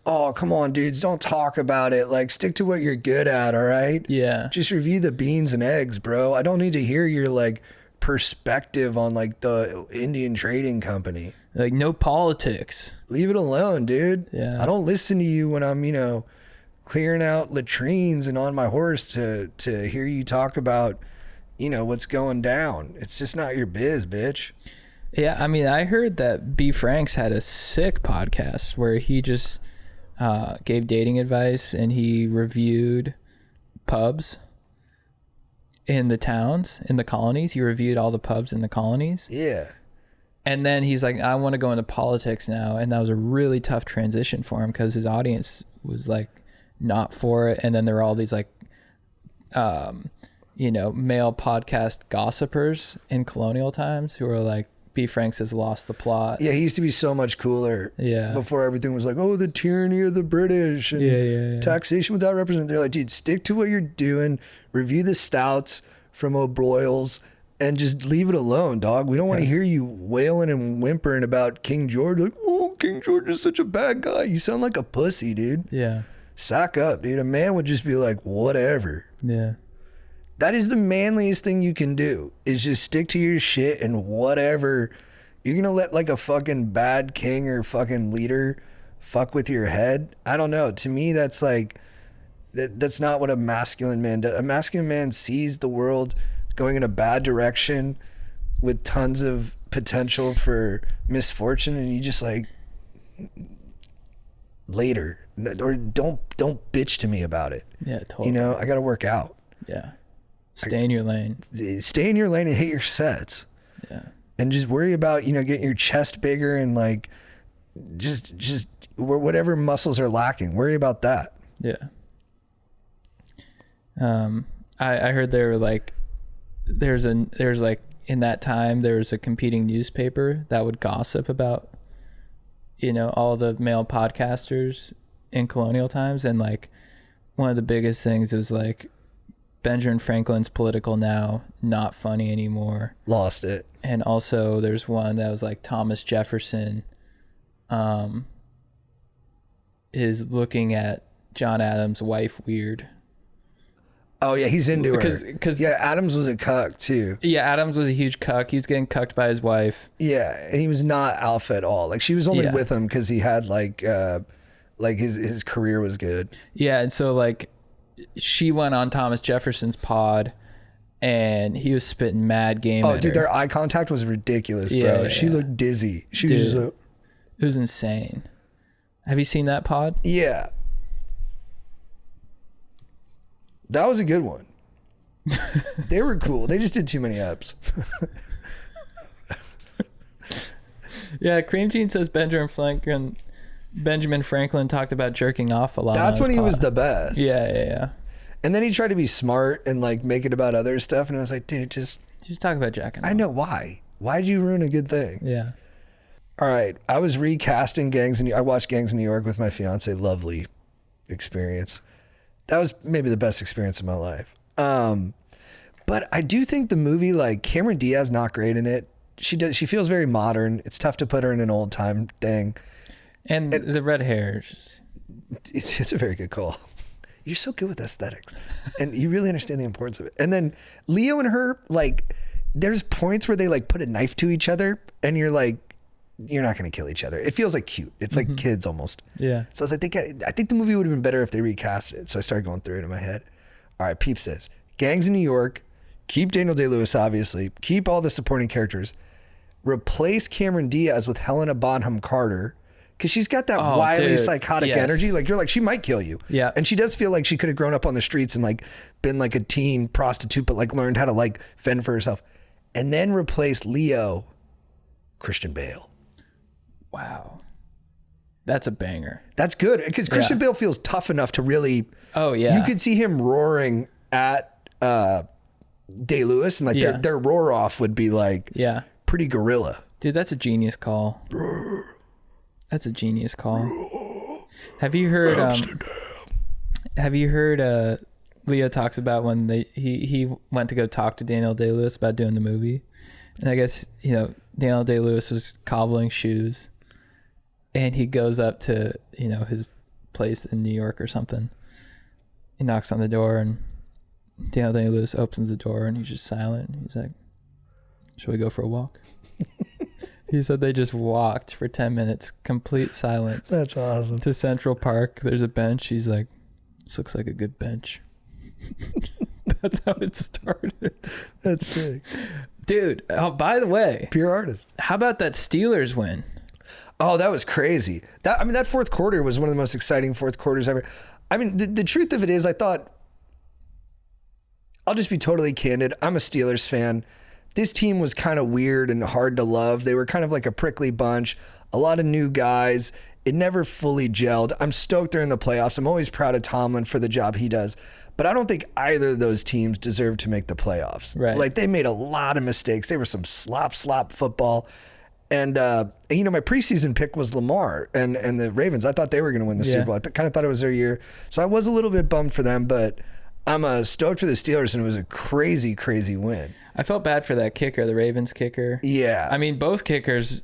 oh come on dudes, don't talk about it, like stick to what you're good at, all right? Yeah. Just review the beans and eggs, bro. I don't need to hear your like perspective on like the Indian Trading Company. Like no politics. Leave it alone, dude. Yeah. I don't listen to you when I'm, clearing out latrines and on my horse to hear you talk about, what's going down. It's just not your biz, bitch. Yeah, I mean, I heard that B. Franks had a sick podcast where he just gave dating advice and he reviewed pubs in the towns, in the colonies. He reviewed all the pubs in the colonies. Yeah. And then he's like, I want to go into politics now. And that was a really tough transition for him because his audience was like not for it. And then there were all these like, male podcast gossipers in colonial times who were like, B. Franks has lost the plot. Yeah, he used to be so much cooler. Yeah. Before everything was like, oh, the tyranny of the British and Yeah. taxation without representation. They're like, dude, stick to what you're doing. Review the stouts from O'Broyles and just leave it alone, dog. We don't want to hear you wailing and whimpering about King George. Like, oh, King George is such a bad guy. You sound like a pussy, dude. Yeah. Sack up, dude. A man would just be like, whatever. Yeah. That is the manliest thing you can do, is just stick to your shit and whatever. You're going to let like a fucking bad king or fucking leader fuck with your head? I don't know. To me, that's like, that's not what a masculine man does. A masculine man sees the world going in a bad direction with tons of potential for misfortune, and you just like, later, or don't bitch to me about it. Yeah, totally. I got to work out. Yeah. Stay in your lane. Stay in your lane and hit your sets. Yeah. And just worry about, getting your chest bigger and like just whatever muscles are lacking. Worry about that. Yeah. I heard there were like, there's like in that time there was a competing newspaper that would gossip about, all the male podcasters in colonial times, and like one of the biggest things was like Benjamin Franklin's Political Now, not funny anymore. Lost it. And also there's one that was like Thomas Jefferson is looking at John Adams' wife weird. Oh yeah, he's into her. Cause yeah, Adams was a cuck too. Yeah, Adams was a huge cuck. He was getting cucked by his wife. Yeah, and he was not alpha at all. Like she was only with him because he had like Like his career was good. Yeah, and so like she went on Thomas Jefferson's pod and he was spitting mad game at Dude, her. their eye contact was ridiculous, bro. Yeah, She yeah. looked dizzy. She was Dude. just It was insane. Have you seen that pod? yeah. That was a good one. They were cool. They just did too many ups. Yeah, Cream Jean says Benjamin Franklin talked about jerking off a lot. That's on when his he was pod. the best. Yeah. And then he tried to be smart and like make it about other stuff. And I was like, dude, just talk about jacking off. I know why. Why'd you ruin a good thing? Yeah. All right. I was recasting I watched Gangs in New York with my fiance. Lovely experience. That was maybe the best experience of my life. But I do think the movie, like Cameron Diaz, not great in it. She feels very modern. It's tough to put her in an old time thing. And the red hair. It's a very good call. You're so good with aesthetics and you really understand the importance of it. And then Leo and her, like there's points where they like put a knife to each other and you're like, you're not going to kill each other. It feels like cute. It's like kids almost. Yeah. So I think the movie would have been better if they recast it. So I started going through it in my head. All right. Peep says Gangs in New York, keep Daniel Day-Lewis, obviously, keep all the supporting characters, replace Cameron Diaz with Helena Bonham Carter. Cause she's got that wily psychotic energy. Like you're like, she might kill you. Yeah. And she does feel like she could have grown up on the streets and like been like a teen prostitute, but like learned how to like fend for herself. And then replace Leo, Christian Bale. Wow. That's a banger. That's good. Because Christian Bale feels tough enough to really, Oh yeah. you could see him roaring at Day-Lewis and like their roar off would be like pretty guerrilla. Dude, that's a genius call. That's a genius call. Have you heard Leo talks about when he went to go talk to Daniel Day-Lewis about doing the movie? And I guess, Daniel Day-Lewis was cobbling shoes and he goes up to, his place in New York or something. He knocks on the door and Daniel Day-Lewis opens the door and he's just silent. He's like, "Shall we go for a walk?" He said they just walked for 10 minutes, complete silence. That's awesome. To Central Park. There's a bench. He's like, "This looks like a good bench." That's how it started. That's sick. Dude, oh, by the way, Pure artist. how about that Steelers win? Oh, that was crazy. That fourth quarter was one of the most exciting fourth quarters ever. I mean, the truth of it is, I thought, I'll just be totally candid. I'm a Steelers fan. This team was kind of weird and hard to love. They were kind of like a prickly bunch, a lot of new guys. It never fully gelled. I'm stoked they're in the playoffs. I'm always proud of Tomlin for the job he does. But I don't think either of those teams deserve to make the playoffs. Right. Like they made a lot of mistakes. They were some slop football. And, my preseason pick was Lamar and the Ravens. I thought they were going to win the Super Bowl. I kind of thought it was their year. So I was a little bit bummed for them, but I'm stoked for the Steelers, and it was a crazy, crazy win. I felt bad for that kicker, the Ravens kicker. Yeah. I mean, both kickers,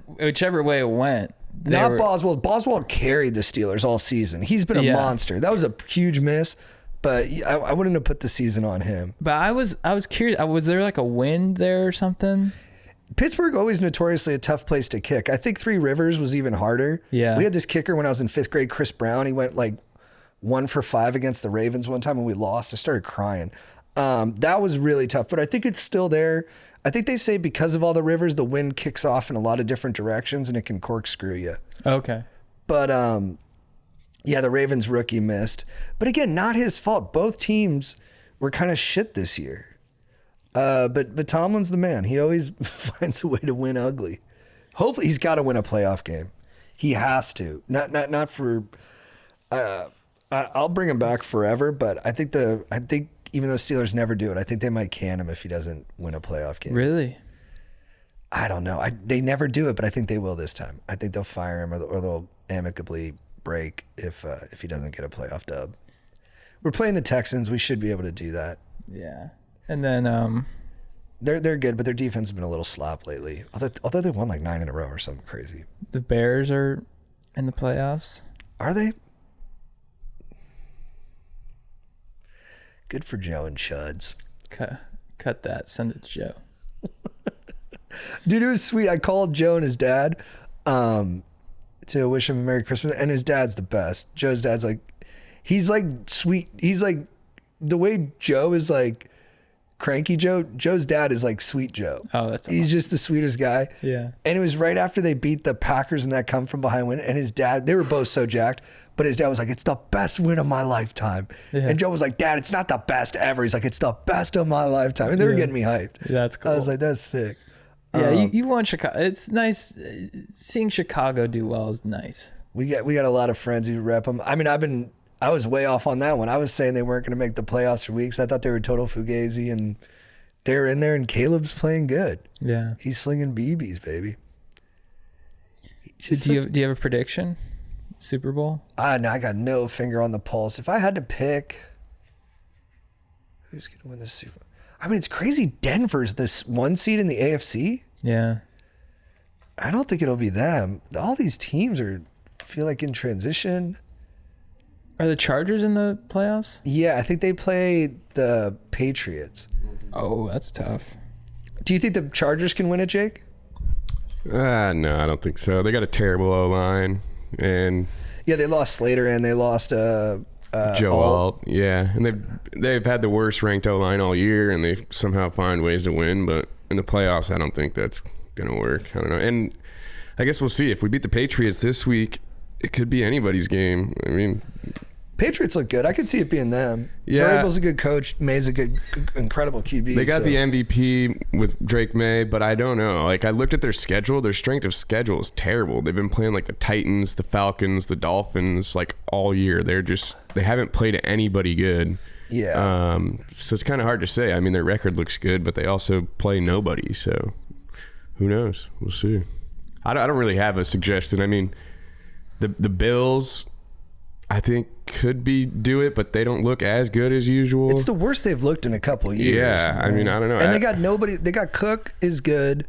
whichever way it went. Boswell. Boswell carried the Steelers all season. He's been a monster. That was a huge miss, but I wouldn't have put the season on him. But I was curious. Was there like a wind there or something? Pittsburgh always notoriously a tough place to kick. I think Three Rivers was even harder. Yeah. We had this kicker when I was in 5th grade, Chris Brown. He went like 1 for 5 against the Ravens one time and we lost. I started crying. That was really tough, but I think it's still there. I think they say because of all the rivers, the wind kicks off in a lot of different directions and it can corkscrew you. Okay. But the Ravens rookie missed. But again, not his fault. Both teams were kind of shit this year. But Tomlin's the man. He always finds a way to win ugly. Hopefully he's got to win a playoff game. He has to. Not for I'll bring him back forever, but I think even though Steelers never do it, I think they might can him if he doesn't win a playoff game. Really? I don't know. They never do it, but I think they will this time. I think they'll fire him or they'll amicably break if he doesn't get a playoff dub. We're playing the Texans. We should be able to do that. Yeah. And then they're good, but their defense has been a little slop lately. Although they won like 9 in a row or something crazy. the Bears are in the playoffs. Are they? Good for Joe and Chuds. Cut that. Send it to Joe. Dude, it was sweet. I called Joe and his dad. to wish him a Merry Christmas. And his dad's the best. Joe's dad's like, he's like sweet. He's like, the way Joe is like cranky Joe, Joe's dad is like sweet Joe. Oh, that's awesome. He's just the sweetest guy. Yeah. And it was right after they beat the Packers and that come from behind win. And his dad, they were both so jacked, but his dad was like, it's the best win of my lifetime. Yeah. And Joe was like, Dad, it's not the best ever. He's like, it's the best of my lifetime. And they were getting me hyped. That's cool. I was like, that's sick. Yeah, you won Chicago. It's nice seeing Chicago do well is nice. We got a lot of friends who rep them. I mean, I was way off on that one. I was saying they weren't going to make the playoffs for weeks. I thought they were total fugazi, and they were in there, and Caleb's playing good. Yeah. He's slinging BBs, baby. Do you have a prediction? Super Bowl? No, I got no finger on the pulse. If I had to pick, who's going to win this Super Bowl? I mean, it's crazy. Denver's this 1 seed in the AFC. Yeah. I don't think it'll be them. All these teams feel like in transition. Are the Chargers in the playoffs? Yeah, I think they play the Patriots. Oh, that's tough. Do you think the Chargers can win it, Jake? No, I don't think so. They got a terrible O-line, and Yeah, they lost Slater and they lost Joe Alt. Yeah, and they've had the worst ranked O-line all year, and they somehow find ways to win. But in the playoffs, I don't think that's gonna work. I don't know. And I guess we'll see. If we beat the Patriots this week, it could be anybody's game. I mean, Patriots look good. I could see it being them. Yeah. Vrabel's a good coach. May's a good, incredible QB. they got the MVP with Drake May, but I don't know. Like, I looked at their schedule. Their strength of schedule is terrible. They've been playing like the Titans, the Falcons, the Dolphins, like all year. They haven't played anybody good. Yeah. So it's kind of hard to say. I mean, their record looks good, but they also play nobody. So who knows? We'll see. I don't really have a suggestion. I mean, the Bills, I think, could do it, but they don't look as good as usual. It's the worst they've looked in a couple of years. Yeah, I mean, I don't know. And they got nobody. They got Cook is good,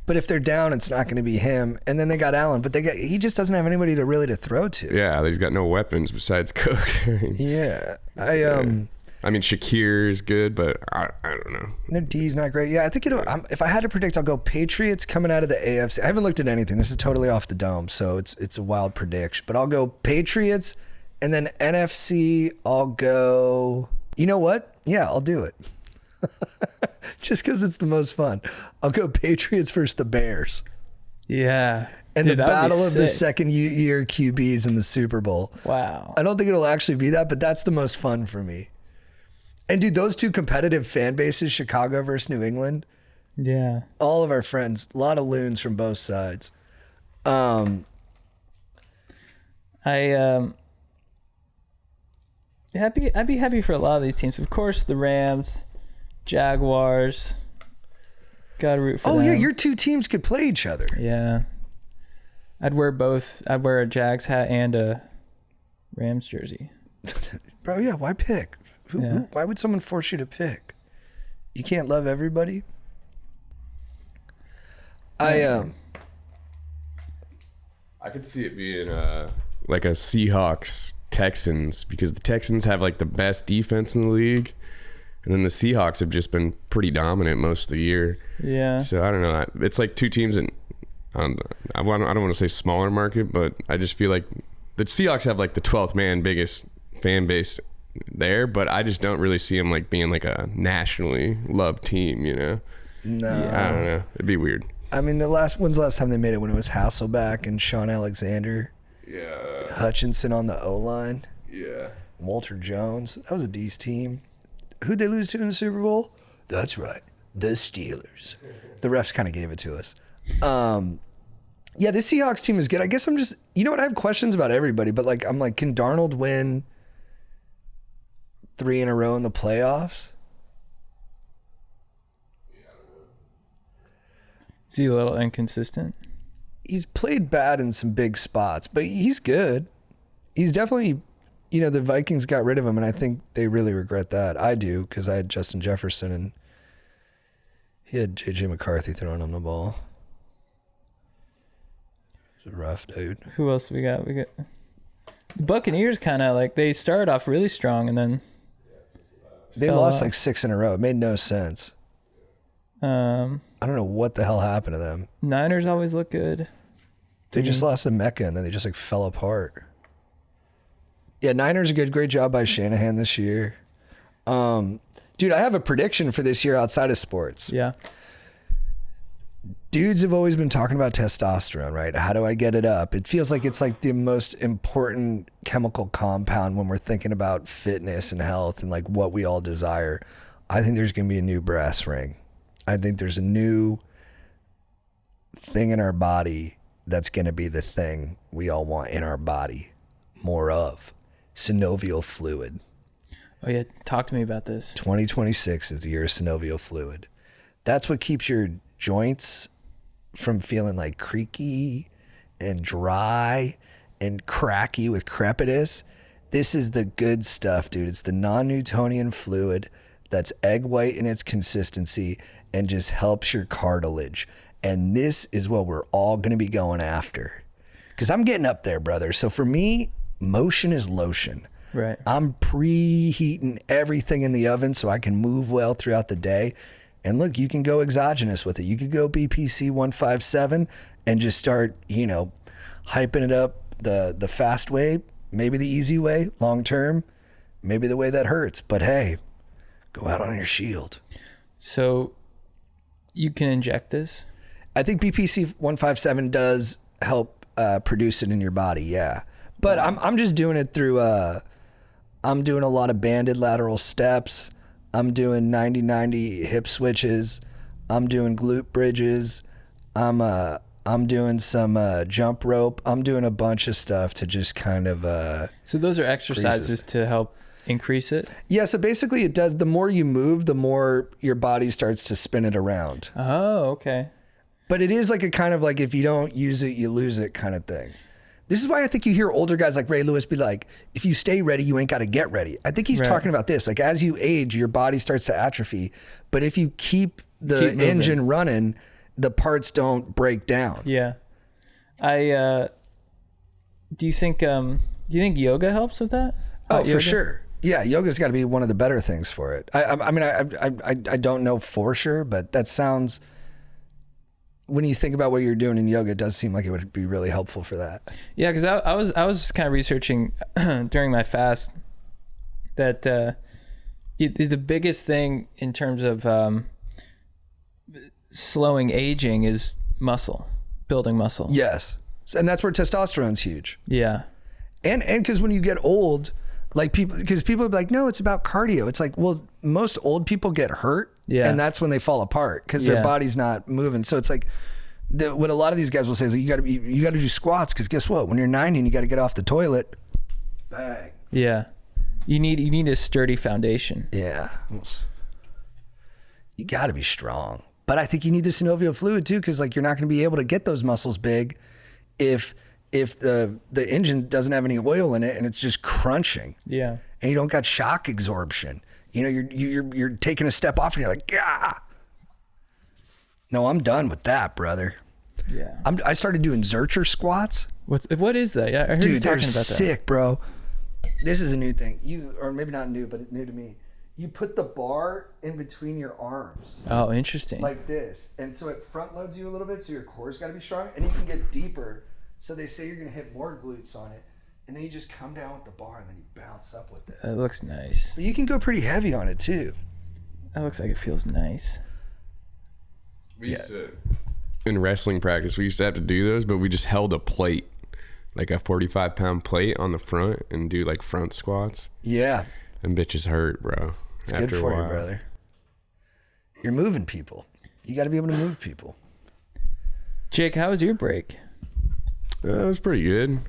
but if they're down, it's not going to be him. And then they got Allen, but he just doesn't have anybody to throw to. Yeah, he's got no weapons besides Cook. Yeah. I mean, Shakir is good, but I don't know. Their D's not great. Yeah, I think if I had to predict, I'll go Patriots coming out of the AFC. I haven't looked at anything. This is totally off the dome, so it's a wild prediction. But I'll go Patriots, and then NFC, I'll go... You know what? Yeah, I'll do it. Just because it's the most fun. I'll go Patriots versus the Bears. Yeah. And Dude, the battle of the sick. second-year QBs in the Super Bowl. Wow. I don't think it'll actually be that, but that's the most fun for me. And dude, those two competitive fan bases, Chicago versus New England, Yeah. all of our friends, a lot of loons from both sides. I'd be happy for a lot of these teams. Of course, the Rams, Jaguars. Gotta root for them. Yeah, your two teams could play each other. Yeah. I'd wear both. I'd wear a Jags hat and a Rams jersey. Bro, yeah, why pick? Why would someone force you to pick? You can't love everybody? I could see it being like a Seahawks Texans, because the Texans have like the best defense in the league, and then the Seahawks have just been pretty dominant most of the year. Yeah. So I don't know. It's like two teams in I don't want to say smaller market, but I just feel like the Seahawks have like the 12th man biggest fan base there, but I just don't really see them like being like a nationally loved team, you know? No. I don't know. It'd be weird. I mean, when's the last time they made it? When it was Hasselbeck and Sean Alexander, Yeah. Hutchinson on the O-line, Yeah. Walter Jones. That was a D's team. Who'd they lose to in the Super Bowl? That's right, the Steelers. The refs kind of gave it to us. Yeah, this Seahawks team is good. I guess I'm just, you know what? I have questions about everybody, but like, I'm like, can Darnold win 3 in a row in the playoffs? Is he a little inconsistent? He's played bad in some big spots, but he's good. He's definitely, the Vikings got rid of him, and I think they really regret that. I do, because I had Justin Jefferson, and he had J.J. McCarthy throwing him the ball. It's rough, dude. Who else we got? We got the Buccaneers. Kind of like they started off really strong, and then They fell lost off. like 6 in a row. It made no sense. I don't know what the hell happened to them. Niners always look good. They just lost to Mecca, and then they just like fell apart. Yeah, Niners are good. Great job by Shanahan this year. Dude, I have a prediction for this year outside of sports. Yeah. Dudes have always been talking about testosterone, right? How do I get it up? It feels like it's like the most important chemical compound when we're thinking about fitness and health and like what we all desire. I think there's going to be a new brass ring. I think there's a new thing in our body that's going to be the thing we all want in our body more of. Synovial fluid. Oh yeah, talk to me about this. 2026 is the year of synovial fluid. That's what keeps your joints from feeling like creaky and dry and cracky with crepitus. This is the good stuff, dude. It's the non-Newtonian fluid that's egg white in its consistency and just helps your cartilage. And this is what we're all going to be going after. Because I'm getting up there, brother. So for me, motion is lotion. Right. I'm preheating everything in the oven so I can move well throughout the day. And look, you can go exogenous with it. You could go BPC 157 and just start, hyping it up the fast way, maybe the easy way, long term, maybe the way that hurts. But hey, go out on your shield. So you can inject this? I think BPC 157 does help produce it in your body, yeah. But I'm just doing it through, I'm doing a lot of banded lateral steps. I'm doing 90-90 hip switches. I'm doing glute bridges. I'm doing some jump rope. I'm doing a bunch of stuff to just kind of So those are exercises to help increase it? Yeah, so basically it does, the more you move, the more your body starts to spin it around. Oh, okay. But it is like a kind of like if you don't use it, you lose it kind of thing. This is why I think you hear older guys like Ray Lewis be like, if you stay ready, you ain't got to get ready. I think he's talking about this. Like as you age, your body starts to atrophy. But if you keep the engine running, the parts don't break down. Yeah. Do you think yoga helps with that? Oh, for sure. Yeah, yoga's got to be one of the better things for it. I don't know for sure, but that sounds, when you think about what you're doing in yoga, it does seem like it would be really helpful for that. Yeah, because I was kind of researching during my fast that the biggest thing in terms of slowing aging is building muscle. Yes, and that's where testosterone's huge. Yeah, and because when you get old, like people are like, no, it's about cardio. It's like, well, most old people get hurt, and that's when they fall apart because their body's not moving. So it's like what a lot of these guys will say is like, you got to do squats because guess what? When you're 90 and you got to get off the toilet, bang. Yeah, you need a sturdy foundation. Yeah, you got to be strong. But I think you need the synovial fluid too, because like you're not going to be able to get those muscles big if the engine doesn't have any oil in it and it's just crunching. Yeah. And you don't got shock absorption. You know, you're taking a step off and you're like, ah. No, I'm done with that, brother. Yeah. I started doing Zercher squats. What is that? Yeah, I heard you talking about that. Dude, they're sick, bro. This is a new thing. Or maybe not new, but new to me. You put the bar in between your arms. Oh, interesting. Like this. And so it front loads you a little bit, so your core's got to be strong, and you can get deeper. So they say you're going to hit more glutes on it, and then you just come down with the bar, and then you bounce up with it. That looks nice. But you can go pretty heavy on it, too. That looks like it feels nice. We used to, in wrestling practice, we used to have to do those, but we just held a plate, like a 45-pound plate on the front, and do like front squats. Yeah. And bitches hurt, bro. It's good for you, brother. You're moving people. You got to be able to move people. Jake, how was your break? It was pretty good.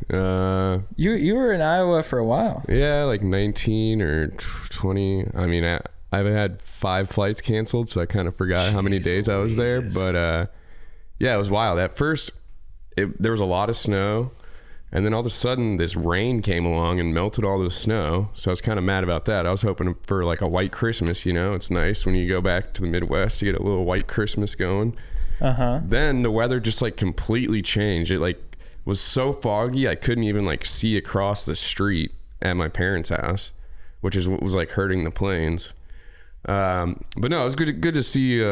You were in Iowa for a while. Yeah, like 19 or 20. I mean, I've had 5 flights canceled, so I kind of forgot how many days I was there. But yeah, it was wild. At first, there was a lot of snow. And then all of a sudden, this rain came along and melted all the snow. So I was kind of mad about that. I was hoping for like a white Christmas, you know? It's nice when you go back to the Midwest, you get a little white Christmas going. Uh-huh. Then the weather just like completely changed. It like was so foggy, I couldn't even like see across the street at my parents' house, which is what was like hurting the planes. But no, it was good to see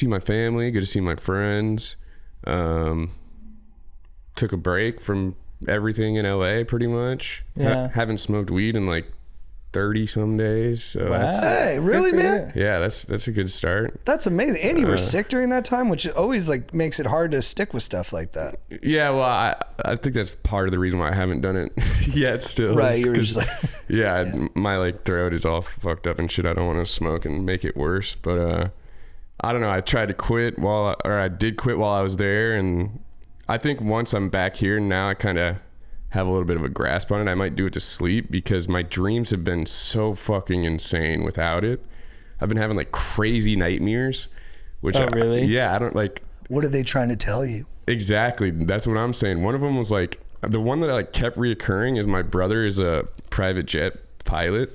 my family, good to see my friends. took a break from everything in LA pretty much. Yeah. Haven't smoked weed in like 30 some days. So that's, Hey, really, man? yeah, that's a good start. That's amazing. And you were sick during that time, which always like makes it hard to stick with stuff like that. Yeah, well, I think that's part of the reason why I haven't done it yet still. Right, you were just like... yeah, my like throat is all fucked up and shit. I don't want to smoke and make it worse. But I don't know. I tried to quit I did quit while I was there. And I think once I'm back here now, I kind of have a little bit of a grasp on it. I might do it to sleep because my dreams have been so fucking insane without it. I've been having like crazy nightmares. Which really? Yeah, I don't like... What are they trying to tell you? Exactly. That's what I'm saying. One of them was like, the one that I like kept reoccurring is my brother is a private jet pilot.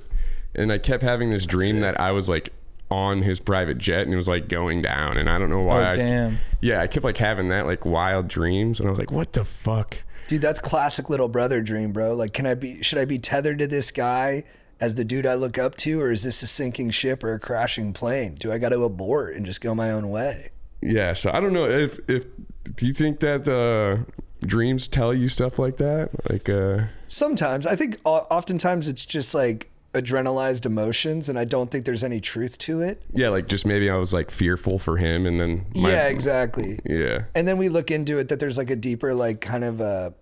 And I kept having this dream that I was like on his private jet and it was like going down. And I don't know why. Oh, damn. I kept like having that like wild dreams. And I was like, what the fuck? Dude, that's classic little brother dream, bro. Like, should I be tethered to this guy as the dude I look up to, or is this a sinking ship or a crashing plane? Do I got to abort and just go my own way? Yeah. So I don't know if do you think that dreams tell you stuff like that? Like, sometimes. I think oftentimes it's just like adrenalized emotions, and I don't think there's any truth to it. Yeah, like just maybe I was like fearful for him, and then yeah, exactly. Yeah. And then we look into it that there's like a deeper like kind of a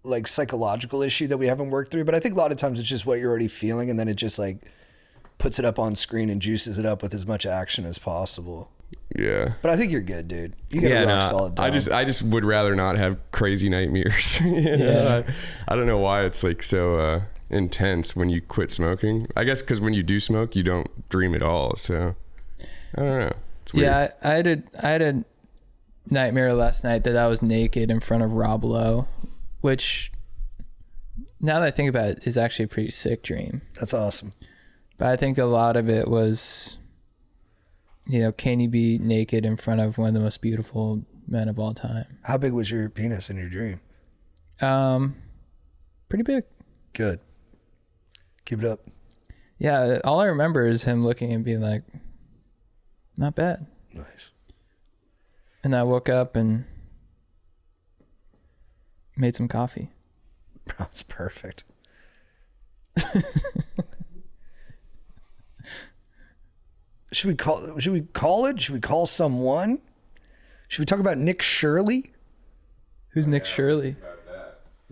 like psychological issue that we haven't worked through. But I think a lot of times it's just what you're already feeling, and then it just like puts it up on screen and juices it up with as much action as possible. Yeah. But I think you're good, dude. You got a rock solid dome. I just would rather not have crazy nightmares. Yeah. I don't know why it's like so intense when you quit smoking. I guess because when you do smoke, you don't dream at all. So I don't know. It's weird. Yeah, I had a nightmare last night that I was naked in front of Rob Lowe, which now that I think about it is actually a pretty sick dream. That's awesome. But I think a lot of it was, can you be naked in front of one of the most beautiful men of all time? How big was your penis in your dream? Pretty big. Good. Keep it up. Yeah, all I remember is him looking and being like, not bad. Nice. And I woke up and made some coffee. Bro, it's perfect. Should we call it? Should we call someone? Should we talk about Nick Shirley? Who's Nick Shirley?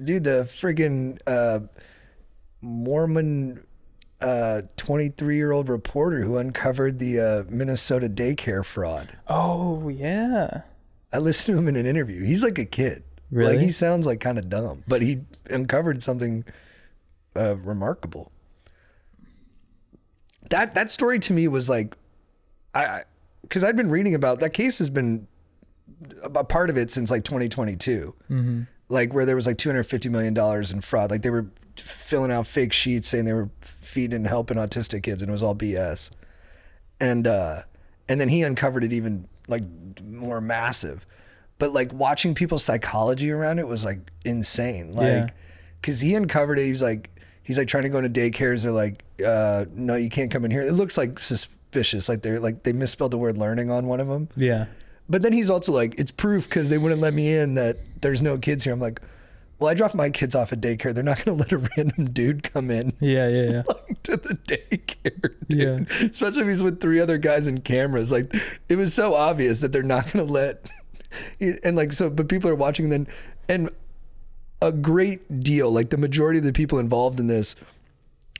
Dude, the friggin' Mormon 23-year-old reporter who uncovered the Minnesota daycare fraud. Oh, yeah. I listened to him in an interview. He's like a kid. Really? Like, he sounds like kind of dumb, but he uncovered something remarkable. That story to me was like, because I'd been reading about that case has been a part of it since like 2022. Mm-hmm. Like where there was like $250 million in fraud. Like they were filling out fake sheets saying they were feeding and helping autistic kids, and it was all BS. And then he uncovered it even like more massive. But like watching people's psychology around it was like insane. Like, cause he uncovered it. He's like trying to go into daycares. They're like, no, you can't come in here. It looks like suspicious. Like they misspelled the word learning on one of them. Yeah. But then he's also like, it's proof because they wouldn't let me in that there's no kids here. I'm like, well, I dropped my kids off at daycare. They're not going to let a random dude come in. Yeah. Like, to the daycare. Dude. Yeah. Especially if he's with 3 other guys and cameras. Like, it was so obvious that they're not going to let. And like, so, but people are watching then. And a great deal, like the majority of the people involved in this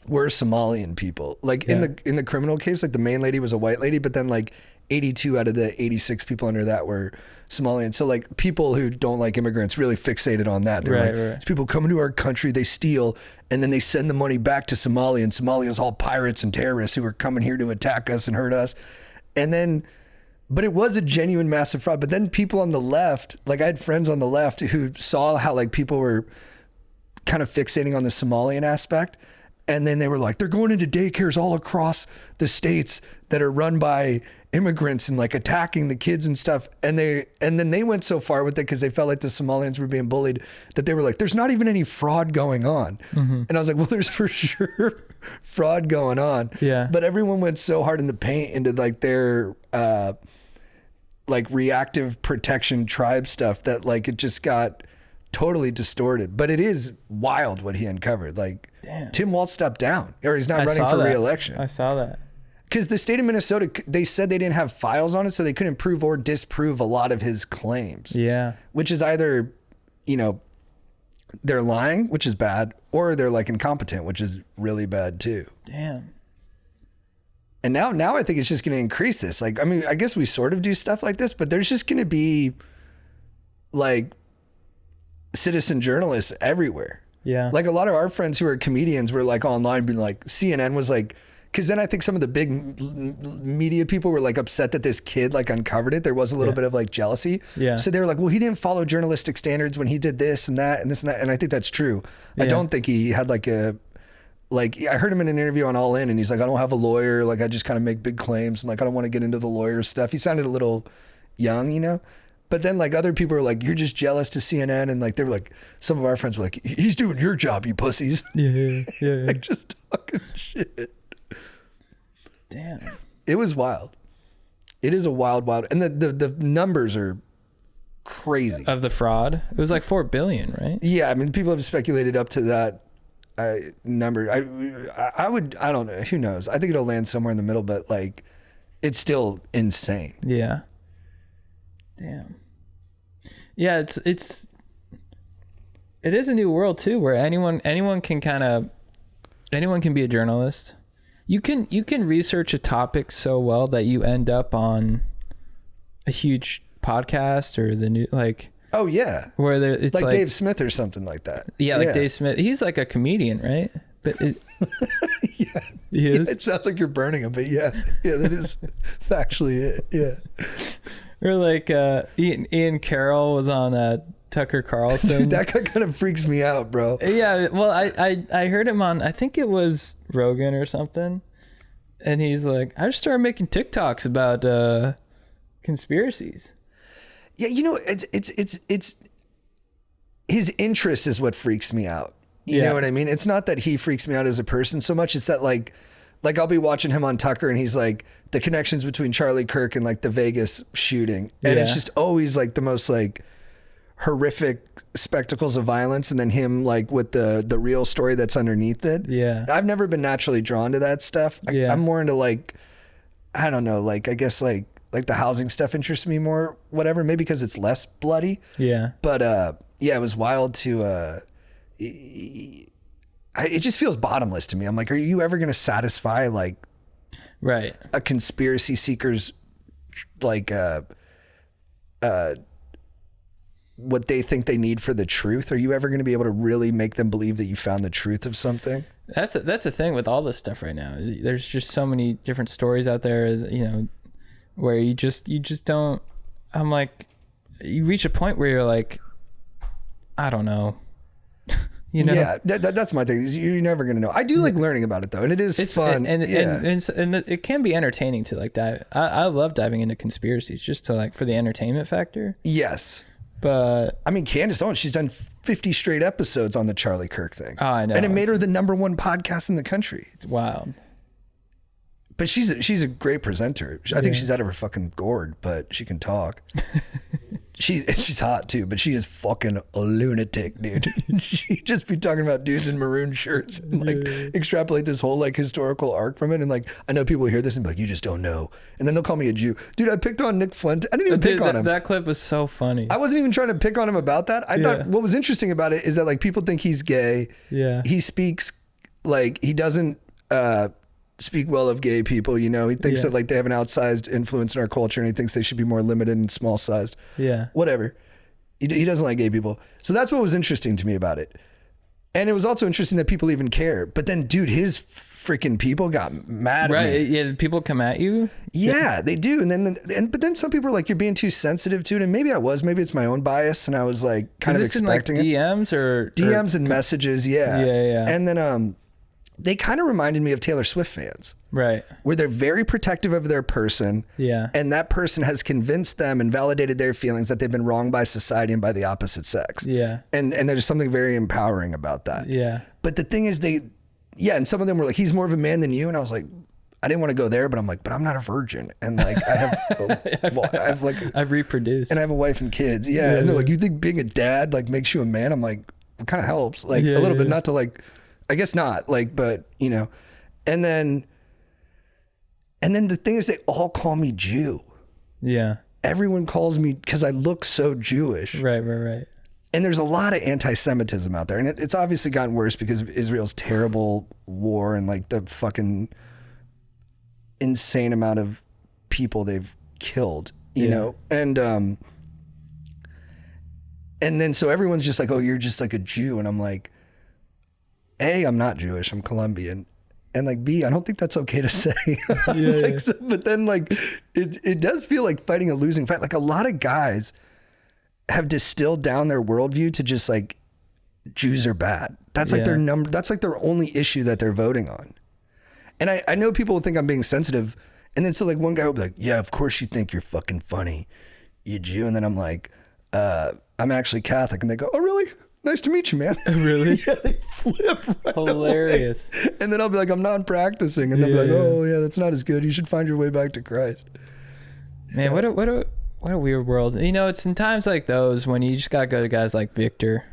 were Somalian people. Like in the criminal case, like the main lady was a white lady, but then like 82 out of the 86 people under that were Somalian. So like people who don't like immigrants really fixated on that. They're like, these people come into our country, they steal, and then they send the money back to Somalia, and Somalia's all pirates and terrorists who are coming here to attack us and hurt us. And then, but it was a genuine massive fraud. But then people on the left, like I had friends on the left who saw how like people were kind of fixating on the Somalian aspect. And then they were like, they're going into daycares all across the states that are run by immigrants and like attacking the kids and stuff. And then they went so far with it because they felt like the Somalians were being bullied that they were like, there's not even any fraud going on. Mm-hmm. And I was like, well, there's for sure fraud going on. Yeah. But everyone went so hard in the paint into like their like reactive protection tribe stuff that like it just got totally distorted. But it is wild what he uncovered. Like, damn. Tim Walz stepped down, or he's not I running saw for that. re-election. I saw that. Because the state of Minnesota, they said they didn't have files on it, so they couldn't prove or disprove a lot of his claims. Yeah. Which is either, you know, they're lying, which is bad, or they're like incompetent, which is really bad too. Damn. And now I think it's just going to increase this. Like, I mean, I guess we sort of do stuff like this, but there's just going to be like citizen journalists everywhere. Yeah. Like a lot of our friends who are comedians were like online being like, CNN was like, because then I think some of the big media people were like upset that this kid like uncovered it. There was a little bit of like jealousy. Yeah. So they were like, well, he didn't follow journalistic standards when he did this and that and this and that. And I think that's true. I don't think he had like a, like, I heard him in an interview on All In and he's like, I don't have a lawyer. Like, I just kind of make big claims. And like, I don't want to get into the lawyer stuff. He sounded a little young, you know? But then like other people were like, you're just jealous to CNN. And like, they were like, some of our friends were like, he's doing your job, you pussies. Yeah. Like just talking shit. Damn. It was wild. It is a wild. And the numbers are crazy. Of the fraud? It was like 4 billion, right? Yeah. I mean, people have speculated up to that number. I don't know. Who knows? I think it'll land somewhere in the middle, but like, it's still insane. Yeah. Damn. Yeah, it is a new world too, where anyone can be a journalist. You can research a topic so well that you end up on a huge podcast or the new, like, Oh yeah. where it's like Dave Smith or something like that. Yeah, like Dave Smith. He's like a comedian, right? But Yeah. he is. It sounds like you're burning him, but yeah, that is factually it. Yeah. Or like Ian Carroll was on Tucker Carlson. Dude, that guy kind of freaks me out, bro. Yeah, well, I heard him on, I think it was Rogan or something, and he's like, I just started making TikToks about conspiracies. Yeah, you know, it's his interest is what freaks me out. You know what I mean? It's not that he freaks me out as a person so much. It's that like I'll be watching him on Tucker and he's like the connections between Charlie Kirk and like the Vegas shooting, and it's just always like the most like horrific spectacles of violence, and then him like with the real story that's underneath it. Yeah, I've never been naturally drawn to that stuff. I'm more into like, I don't know, like I guess like the housing stuff interests me more, whatever, maybe because it's less bloody. Yeah, but yeah, it was wild to it just feels bottomless to me. I'm like, are you ever going to satisfy like a conspiracy seeker's like what they think they need for the truth? Are you ever going to be able to really make them believe that you found the truth of something? That's a thing with all this stuff right now. There's just so many different stories out there, you know, where you just don't, I'm like, you reach a point where you're like, I don't know. You know? Yeah, that's my thing. You're never going to know. I do like learning about it though. And it's fun. And it can be entertaining to like dive. I love diving into conspiracies just to like for the entertainment factor. Yes. But I mean, Candace Owens, she's done 50 straight episodes on the Charlie Kirk thing. Oh, I know. And it made her the #1 podcast in the country. It's wild. But she's a great presenter. I think she's out of her fucking gourd, but she can talk. She's hot too, but she is fucking a lunatic, dude. She just be talking about dudes in maroon shirts and like extrapolate this whole like historical arc from it. And like, I know people hear this and be like, you just don't know. And then they'll call me a Jew. Dude, I picked on Nick Flint. I didn't even pick on him. That clip was so funny. I wasn't even trying to pick on him about that. I thought what was interesting about it is that like people think he's gay. Yeah. He speaks like he doesn't speak well of gay people, you know. He thinks that like they have an outsized influence in our culture and he thinks they should be more limited and small sized. Yeah. Whatever. He doesn't like gay people. So that's what was interesting to me about it. And it was also interesting that people even care. But then, dude, his freaking people got mad at me. Right. Yeah. People come at you. Yeah, they do. But then some people are like, you're being too sensitive to it. And maybe I was. Maybe it's my own bias. And I was like kind of expecting in, like, DMs or DMs and messages. Yeah. Yeah. And then they kind of reminded me of Taylor Swift fans. Right. Where they're very protective of their person. Yeah. And that person has convinced them and validated their feelings that they've been wronged by society and by the opposite sex. Yeah. And there's something very empowering about that. Yeah. But the thing is and some of them were like, he's more of a man than you. And I was like, I didn't want to go there, but I'm like, but I'm not a virgin. And like, I've reproduced. And I have a wife and kids. Yeah. And they're like, you think being a dad like makes you a man? I'm like, it kind of helps. Like a little bit, not to like, I guess not like, but you know, and then the thing is they all call me Jew. Yeah. Everyone calls me because I look so Jewish. Right. And there's a lot of anti-Semitism out there. And it's obviously gotten worse because of Israel's terrible war and like the fucking insane amount of people they've killed, you know? And then so everyone's just like, oh, you're just like a Jew. And I'm like, A, I'm not Jewish, I'm Colombian. And like, B, I don't think that's okay to say. So, but then like, it does feel like fighting a losing fight. Like a lot of guys have distilled down their worldview to just like, Jews are bad. That's like that's like their only issue that they're voting on. And I know people will think I'm being sensitive. And then so like one guy will be like, yeah, of course you think you're fucking funny, you Jew. And then I'm like, I'm actually Catholic. And they go, oh really? Nice to meet you, man. Really? Yeah, they flip right Hilarious. away. And then I'll be like, I'm non-practicing. And they'll be like, oh yeah, that's not as good. You should find your way back to Christ. Man, what a weird world. You know, it's in times like those when you just gotta go to guys like Victor.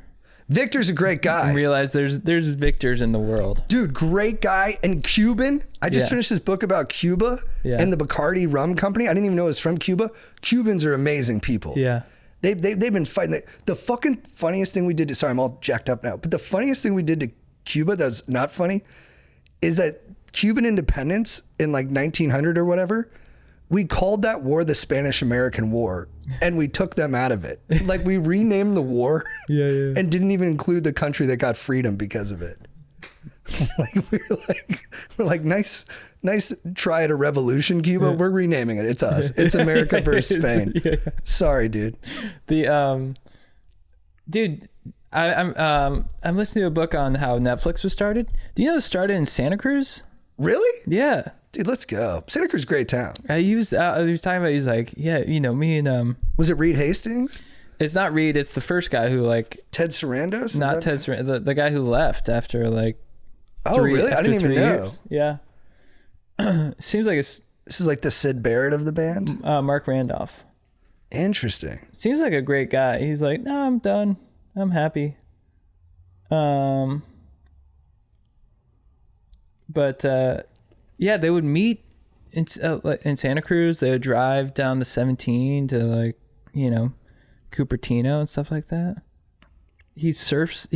Victor's a great guy. And realize there's Victors in the world. Dude, great guy. And Cuban. I just finished this book about Cuba and the Bacardi rum company. I didn't even know it was from Cuba. Cubans are amazing people. Yeah. They've been fighting. The fucking funniest thing we did sorry, I'm all jacked up now. But the funniest thing we did to Cuba that's not funny is that Cuban independence in like 1900 or whatever, we called that war the Spanish-American War, and we took them out of it. Like we renamed the war and didn't even include the country that got freedom because of it. Like we're like nice try at a revolution, Cuba. We're renaming it. It's us. It's America versus Spain. Sorry, dude. The dude, I'm listening to a book on how Netflix was started. Do you know it started in Santa Cruz? Really? Yeah. Dude, let's go. Santa Cruz is a great town. He was talking about, he's like, yeah, you know, me and was it Reed Hastings? It's not Reed, it's the first guy who like Ted Sarandos? Not Ted Sarandos, the guy who left after like really? I didn't even know. Years. Yeah. Seems like this is like the Sid Barrett of the band? Mark Randolph. Interesting. Seems like a great guy. He's like, no, I'm done. I'm happy. But yeah, they would meet in Santa Cruz. They would drive down the 17 to like, you know, Cupertino and stuff like that. He surfs.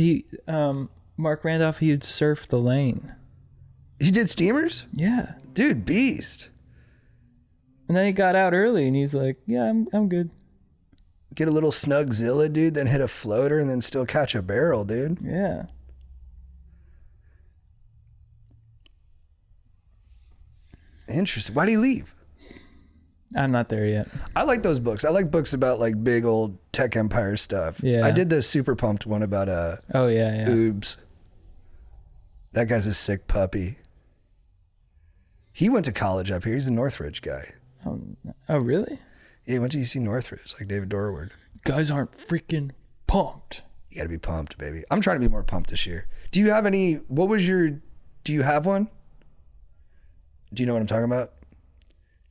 Mark Randolph, he would surf the lane. He did steamers? Yeah. Dude, beast. And then he got out early and he's like, yeah, I'm good. Get a little Snugzilla, dude, then hit a floater and then still catch a barrel, dude. Yeah. Interesting. Why'd he leave? I'm not there yet. I like those books. I like books about like big old tech empire stuff. Yeah. I did the super pumped one about Oobs. That guy's a sick puppy. He went to college up here. He's a Northridge guy. Oh really? Yeah, he went to UC Northridge, like David Dorward. Guys aren't freaking pumped. You gotta be pumped, baby. I'm trying to be more pumped this year. Do you have any, do you have one? Do you know what I'm talking about?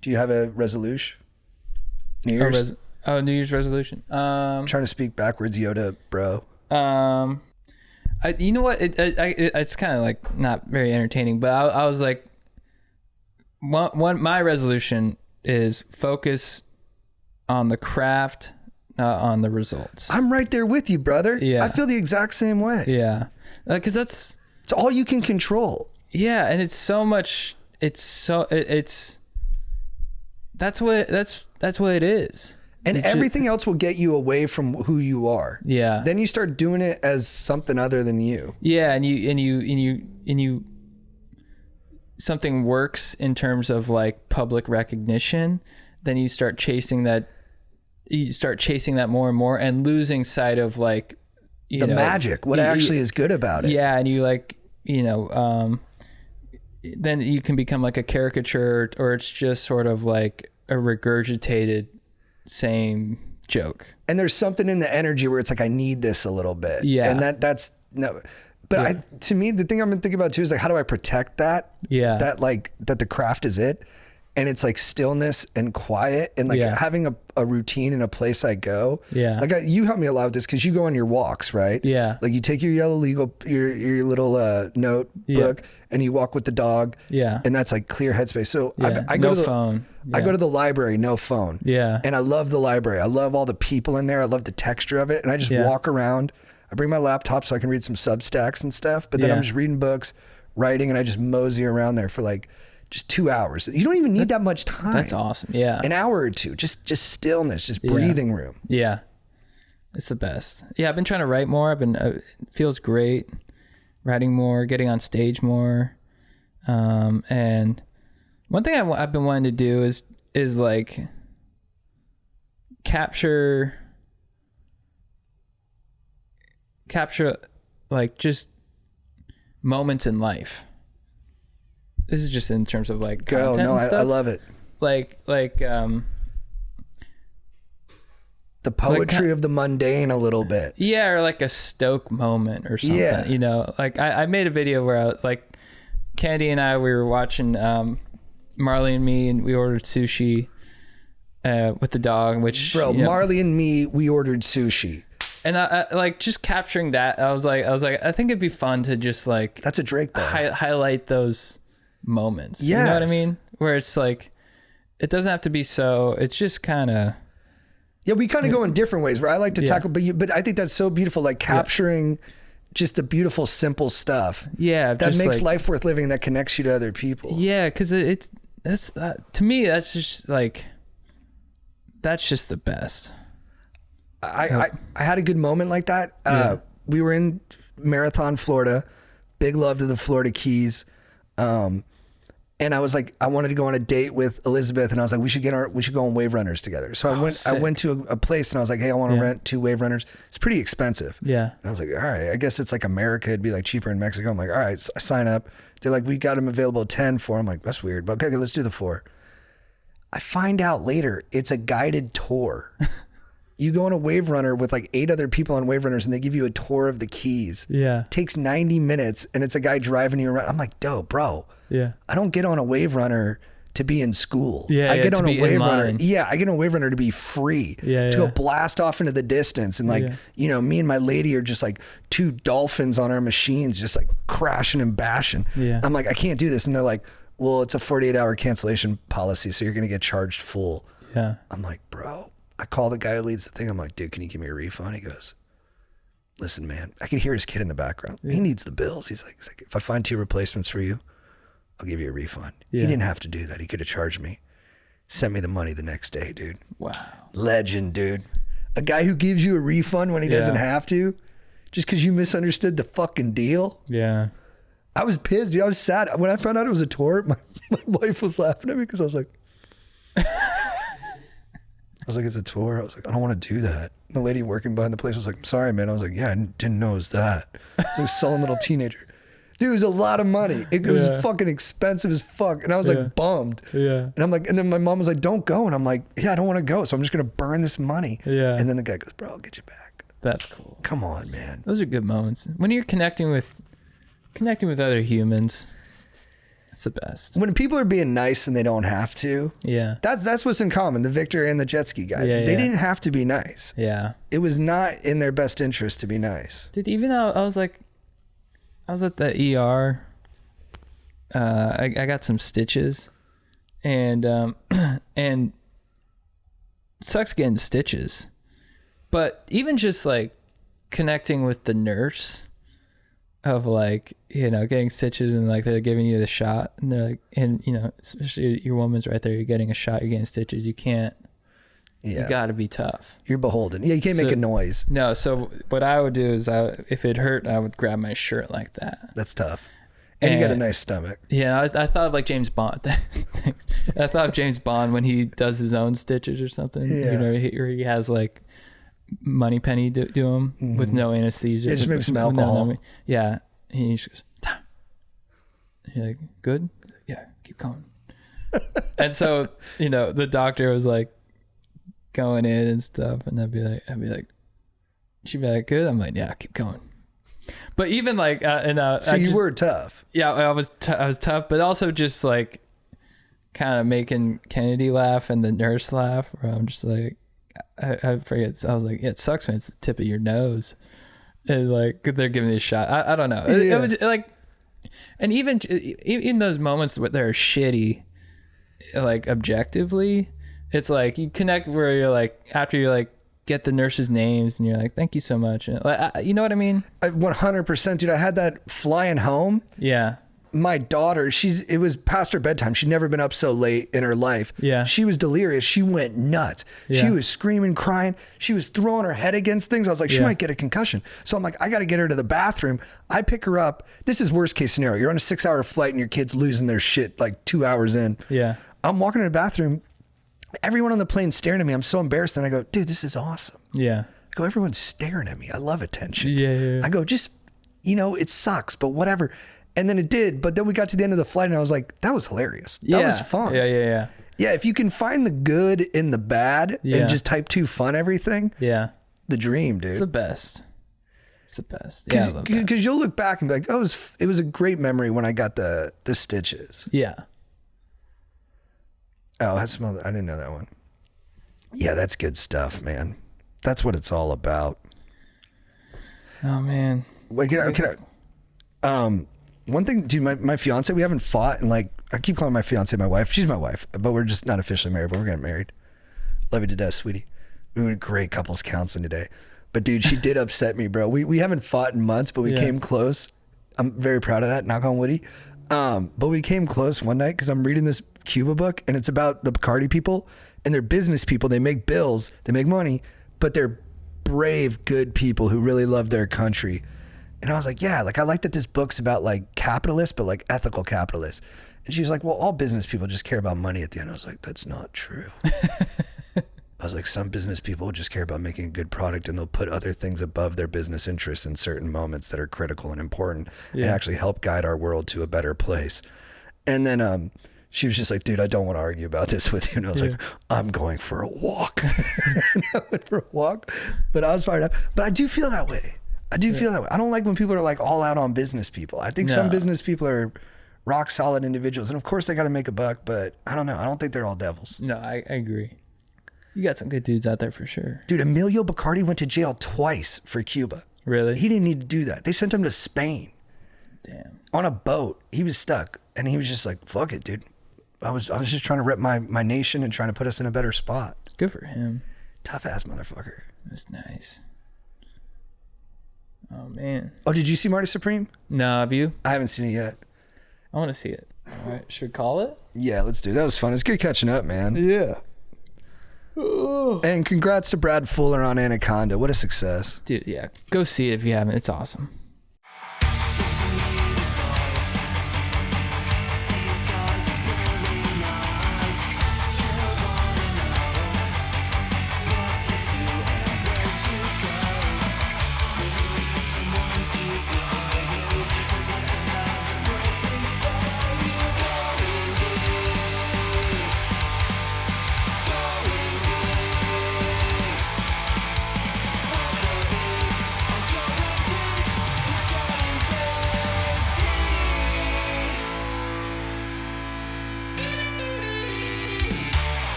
Do you have a resolution? New Year's? New Year's resolution. I'm trying to speak backwards, Yoda, bro. You know what? It's kind of like not very entertaining, but I was like, my resolution is focus on the craft, not on the results. I'm right there with you, brother. Yeah. I feel the exact same way. Yeah. Because it's all you can control. Yeah. And it's so much, that's what it is. And everything else will get you away from who you are. Yeah. Then you start doing it as something other than you. Yeah. And you something works in terms of like public recognition, then you start chasing that more and more and losing sight of like, the magic, what actually is good about it. Yeah. And you like, then you can become like a caricature, or it's just sort of like a regurgitated same joke. And there's something in the energy where it's like, I need this a little bit. Yeah. And that's no, But to me, the thing I'm thinking about too is like, how do I protect that? Yeah. That the craft is it. And it's like stillness and quiet and like having a routine in a place I go. Yeah. Like you help me a lot with this because you go on your walks, right? Yeah. Like you take your yellow legal, your little notebook and you walk with the dog. Yeah. And that's like clear headspace. So I no go to the phone. Yeah. I go to the library, no phone. Yeah. And I love the library. I love all the people in there. I love the texture of it. And I just walk around. I bring my laptop so I can read some Substacks and stuff. But then I'm just reading books, writing, and I just mosey around there for like just 2 hours. You don't even need that much time. That's awesome. Yeah. An hour or two, just stillness, just breathing room. Yeah. It's the best. Yeah. I've been trying to write more. It feels great writing more, getting on stage more. And one thing I've been wanting to do is like capture like just moments in life. This is just in terms of like content and stuff. I love it. Like the poetry of the mundane a little bit. Yeah, or like a stoke moment or something. Yeah. You know, like I made a video where like Candy and I, we were watching Marley and Me, and we ordered sushi with the dog, which Marley and Me, we ordered sushi. And I like just capturing that. I was like, I think it'd be fun to just like that's a Drake bar. Highlight those moments. Yes. You know what I mean? Where it's like, it doesn't have to be so. It's just kind of. Yeah, we kind of go in different ways. Where I like to tackle, but I think that's so beautiful. Like capturing just the beautiful, simple stuff. Yeah, that makes like, life worth living. That connects you to other people. Yeah, because that's to me. That's just like. That's just the best. I had a good moment like that. We were in Marathon, Florida. Big love to the Florida Keys. And I was like, I wanted to go on a date with Elizabeth, and I was like, we should go on Wave Runners together. So I went to a place, and I was like, hey, I want to rent 2 Wave Runners. It's pretty expensive. Yeah. And I was like, all right, I guess it's like America. It'd be like cheaper in Mexico. I'm like, all right, so I sign up. They're like, we got them available 10 for. I'm like, that's weird, but okay, let's do the 4. I find out later it's a guided tour. You go on a Wave Runner with like 8 other people on Wave Runners, and they give you a tour of the Keys. Yeah. It takes 90 minutes, and it's a guy driving you around. I'm like, dope, bro. Yeah. I don't get on a Wave Runner to be in school. I get on a Wave Runner. Yeah, I get on a Wave Runner to be free. To go blast off into the distance. And like, you know, me and my lady are just like 2 dolphins on our machines, just like crashing and bashing. Yeah. I'm like, I can't do this. And they're like, well, it's a 48-hour cancellation policy, so you're going to get charged full. Yeah. I'm like, bro. I call the guy who leads the thing. I'm like, dude, can you give me a refund? He goes, listen, man. I can hear his kid in the background. He needs the bills. He's like, if I find 2 replacements for you, I'll give you a refund. He didn't have to do that. He could have charged me. Sent me the money the next day, dude. Wow. Legend, dude. A guy who gives you a refund when he doesn't have to, just because you misunderstood the fucking deal. Yeah. I was pissed, dude. I was sad. When I found out it was a tour, my wife was laughing at me because I was like, it's a tour. I was like, I don't want to do that. The lady working behind the place was like, I'm sorry, man. I was like, yeah, I didn't know it was that. I was selling little teenager. Dude, it was a lot of money. It was fucking expensive as fuck. And I was like bummed. Yeah. And I'm like, and then my mom was like, don't go. And I'm like, yeah, I don't want to go. So I'm just going to burn this money. Yeah. And then the guy goes, bro, I'll get you back. That's cool. Come on, man. Those are good moments. When you're connecting with other humans. It's the best. When people are being nice and they don't have to. Yeah. That's what's in common. The Victor and the jet ski guy. Yeah, they didn't have to be nice. Yeah. It was not in their best interest to be nice. Dude, even though I was at the ER. I got some stitches, and sucks getting stitches. But even just like connecting with the nurse of like, you know, getting stitches and like they're giving you the shot and they're like, and you know, especially your woman's right there, you're getting a shot, you're getting stitches, you can't, you gotta be tough. You're beholden. Yeah, you can't make a noise. No, so what I would do is if it hurt, I would grab my shirt like that. That's tough. And you got a nice stomach. Yeah, I thought of like James Bond. I thought of James Bond when he does his own stitches or something. Yeah. You know, he has like Moneypenny do them with no anesthesia. Yeah, just maybe some alcohol. Yeah. And he just goes, time. You're like, good? Yeah, keep going. And so, you know, the doctor was like going in and stuff, and I'd be like, she'd be like, good? I'm like, yeah, keep going. But even like, So you were tough. Yeah, I was tough, but also just like kind of making Kennedy laugh and the nurse laugh. Where I'm just like, I forget. I was like, yeah, it sucks when it's the tip of your nose, and like they're giving me a shot. I don't know. It was like, and even those moments that are shitty, like objectively, it's like you connect where you're like after you're like get the nurses' names and you're like, thank you so much. And like, you know what I mean? 100%, dude. I had that flying home. Yeah. My daughter, it was past her bedtime. She'd never been up so late in her life. Yeah. She was delirious. She went nuts. Yeah. She was screaming, crying. She was throwing her head against things. I was like, she might get a concussion. So I'm like, I got to get her to the bathroom. I pick her up. This is worst case scenario. You're on a 6-hour flight and your kid's losing their shit like 2 hours in. Yeah. I'm walking to the bathroom. Everyone on the plane staring at me. I'm so embarrassed. And I go, dude, this is awesome. Yeah. I go, everyone's staring at me. I love attention. Yeah. I go, just, it sucks, but whatever. And then it did. But then we got to the end of the flight and I was like, that was hilarious. That was fun. Yeah. Yeah. If you can find the good in the bad and just type 2 fun everything. Yeah. The dream, dude. It's the best. Yeah. I love that. Because you'll look back and be like, oh, it was a great memory when I got the stitches. Yeah. Oh, I didn't know that one. Yeah, that's good stuff, man. That's what it's all about. Oh man. Wait, one thing, dude, my fiance, we haven't fought, and like I keep calling my fiance my wife. She's my wife, but we're just not officially married, but we're getting married. Love you to death, sweetie. We were great couples counseling today. But dude, she did upset me, bro. We haven't fought in months, but we came close. I'm very proud of that, knock on woody. But we came close one night because I'm reading this Cuba book and it's about the Bacardi people and they're business people. They make bills, they make money, but they're brave, good people who really love their country. And I was like, yeah, like I like that this book's about like capitalists, but like ethical capitalists. And she was like, well, all business people just care about money at the end. I was like, that's not true. I was like, some business people just care about making a good product and they'll put other things above their business interests in certain moments that are critical and important and actually help guide our world to a better place. And then she was just like, dude, I don't want to argue about this with you. And I was like, I'm going for a walk. And I went for a walk, but I was fired up. But I do feel that way. I don't like when people are like all out on business people. I think some business people are rock solid individuals. And of course they got to make a buck, but I don't know. I don't think they're all devils. No, I agree. You got some good dudes out there for sure. Dude, Emilio Bacardi went to jail twice for Cuba. Really? He didn't need to do that. They sent him to Spain. Damn. On a boat. He was stuck. And he was just like, fuck it, dude. I was just trying to rep my nation and trying to put us in a better spot. Good for him. Tough ass motherfucker. That's nice. Oh, man. Oh, did you see Marty Supreme? No, have you? I haven't seen it yet. I want to see it. All right. Should we call it? Yeah, let's do it. That was fun. It's good catching up, man. Yeah. And congrats to Brad Fuller on Anaconda. What a success. Dude, yeah. Go see it if you haven't. It's awesome.